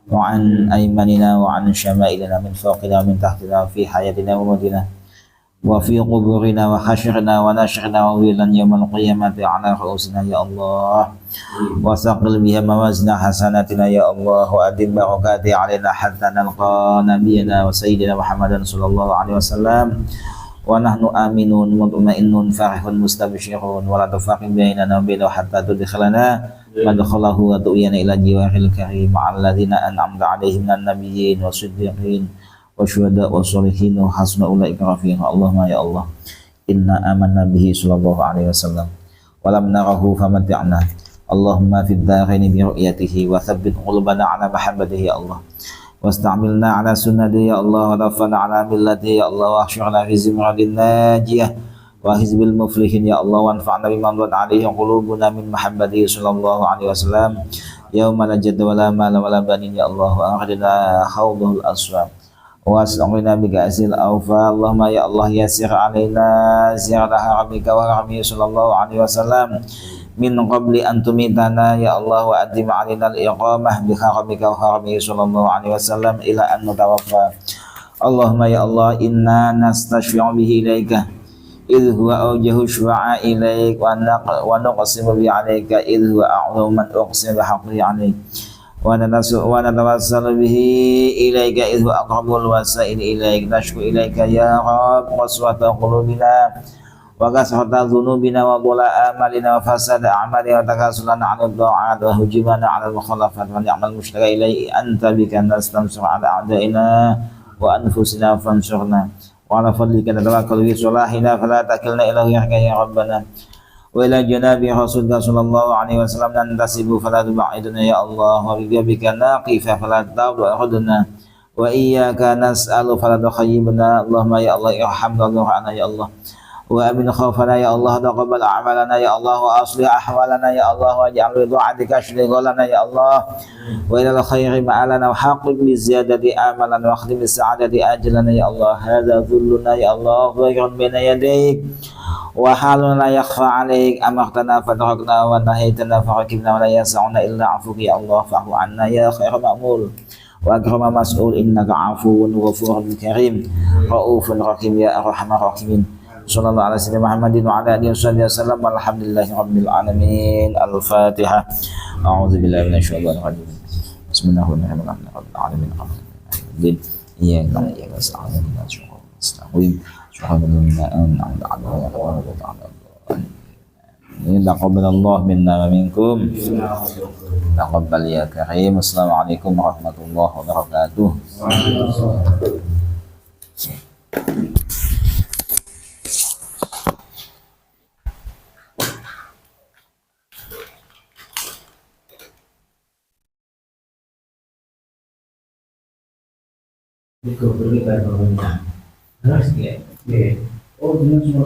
wa an aymanina wa an syama'ilina min fawqina wa min tahtina fi hayatina wa matina wa fi quburina wa hasyrina wa nashrina wa wilan yawmal qiyamati ala ru'usina ya Allah, wa saqil biha mawazina hasanatina ya Allah, wa adim barakati alaina hatta nalqa nabiyana wa sayyidina Muhammadan sallallahu alaihi wasallam wa nahnu aminun mutmainnun farihun mustabshirun wa la tufaqim bainana wa bainahu hatta tudkhilana madkhalahu wa tu'yana ila jiwaril karim ma'alladzina an'amta alaihim minan nabiyyin wa siddiqin wa syuhada wa sholihin wa hasuna ulaika rafiqa. Allahumma ya Allah, inna amanna bihi sallallahu alaihi wasallam wa lam narahu famati'na. Allahumma fid dharaini bi ru'yatihi wa thabbit qulubana ala mahabbatihi ya Allah, واستعملنا على سنته يا الله ورفعنا على ملته يا الله واحشرنا في زمرة الناجية وحزب المفلحين يا الله وانفعنا بما ضلت عليه قلوبنا من محبته صلى الله عليه وسلم يوم لا جد ولا مال ولا بنين يا الله وأخرجنا حوضه الأسوام واسقنا بكأس الأوفى اللهم يا الله يسر علينا زيارة حرمك وحرمه صلى الله عليه وسلم من قبل أن تميتنا يا الله وأدم علينا الإقامة بحرمك وحرمه صلى الله عليه وسلم إلى أن نتوفى اللهم يا الله إنا نستشفع به إليك إذ هو أوجه الشفعاء إليك ونقسم به عليك إذ هو أعظم من أقسم بحقه عليك ونتوسل به إليك إذ هو أقرب الوسائل إليك نشكو إليك يا رب قسوة قلوبنا وكثرة ذنوبنا وضلاء آمالنا وفساد أعمالنا وتكاسلنا عن الطاعات وهجومنا على المخالفات ونعم المشتكى إليه أنت بك نستنصر على أعدائنا وأنفسنا فانصرنا وعلى فضلك نتوكل في صلاحنا فلا تكلنا إلى غيرك يا ربنا وإلى جناب رسولك صلى الله عليه وسلم ننتسب فلا تبعدنا يا الله وبجابك ناقف فلا تبعدنا وإياك نسأل فلا تخيبنا اللهم يا الله ارحمنا وارحمنا يا الله وأمن خوفنا يا الله تقبل أعمالنا يا الله وأصلح أحوالنا يا الله واجعل بطاعتك شغلنا يا الله وإلى الخير مآلنا وحقق بالزيادة آملنا واختم بالسعادة أجلنا يا الله هذا ذلنا يا الله ضيق بين يديك وحالنا لا يخفى عليك أمرتنا فتركنا ونهيتنا فركبنا ولا يسعنا إلا عفوك يا الله فاعف عنا يا خير مأمول وأكرم مسؤول إنك عفو غفور كريم رؤوف رحيم يا أرحم الراحمين صلى الله على سيدنا محمد وعلى آله وصحبه وسلم والحمد لله رب العالمين الفاتحة أعوذ بالله من الشيطان الرجيم بسم الله الرحمن الرحيم رب العالمين الرحمن إياك نعبد وإياك نستعين اهدنا الصراط المستقيم صراط الذين أنعمت عليهم غير المغضوب عليهم تقبل الله منا ومنكم تقبل يا كريم السلام عليكم ورحمة الله وبركاته Itu berbeda dengan harus ya. Oh, ini semua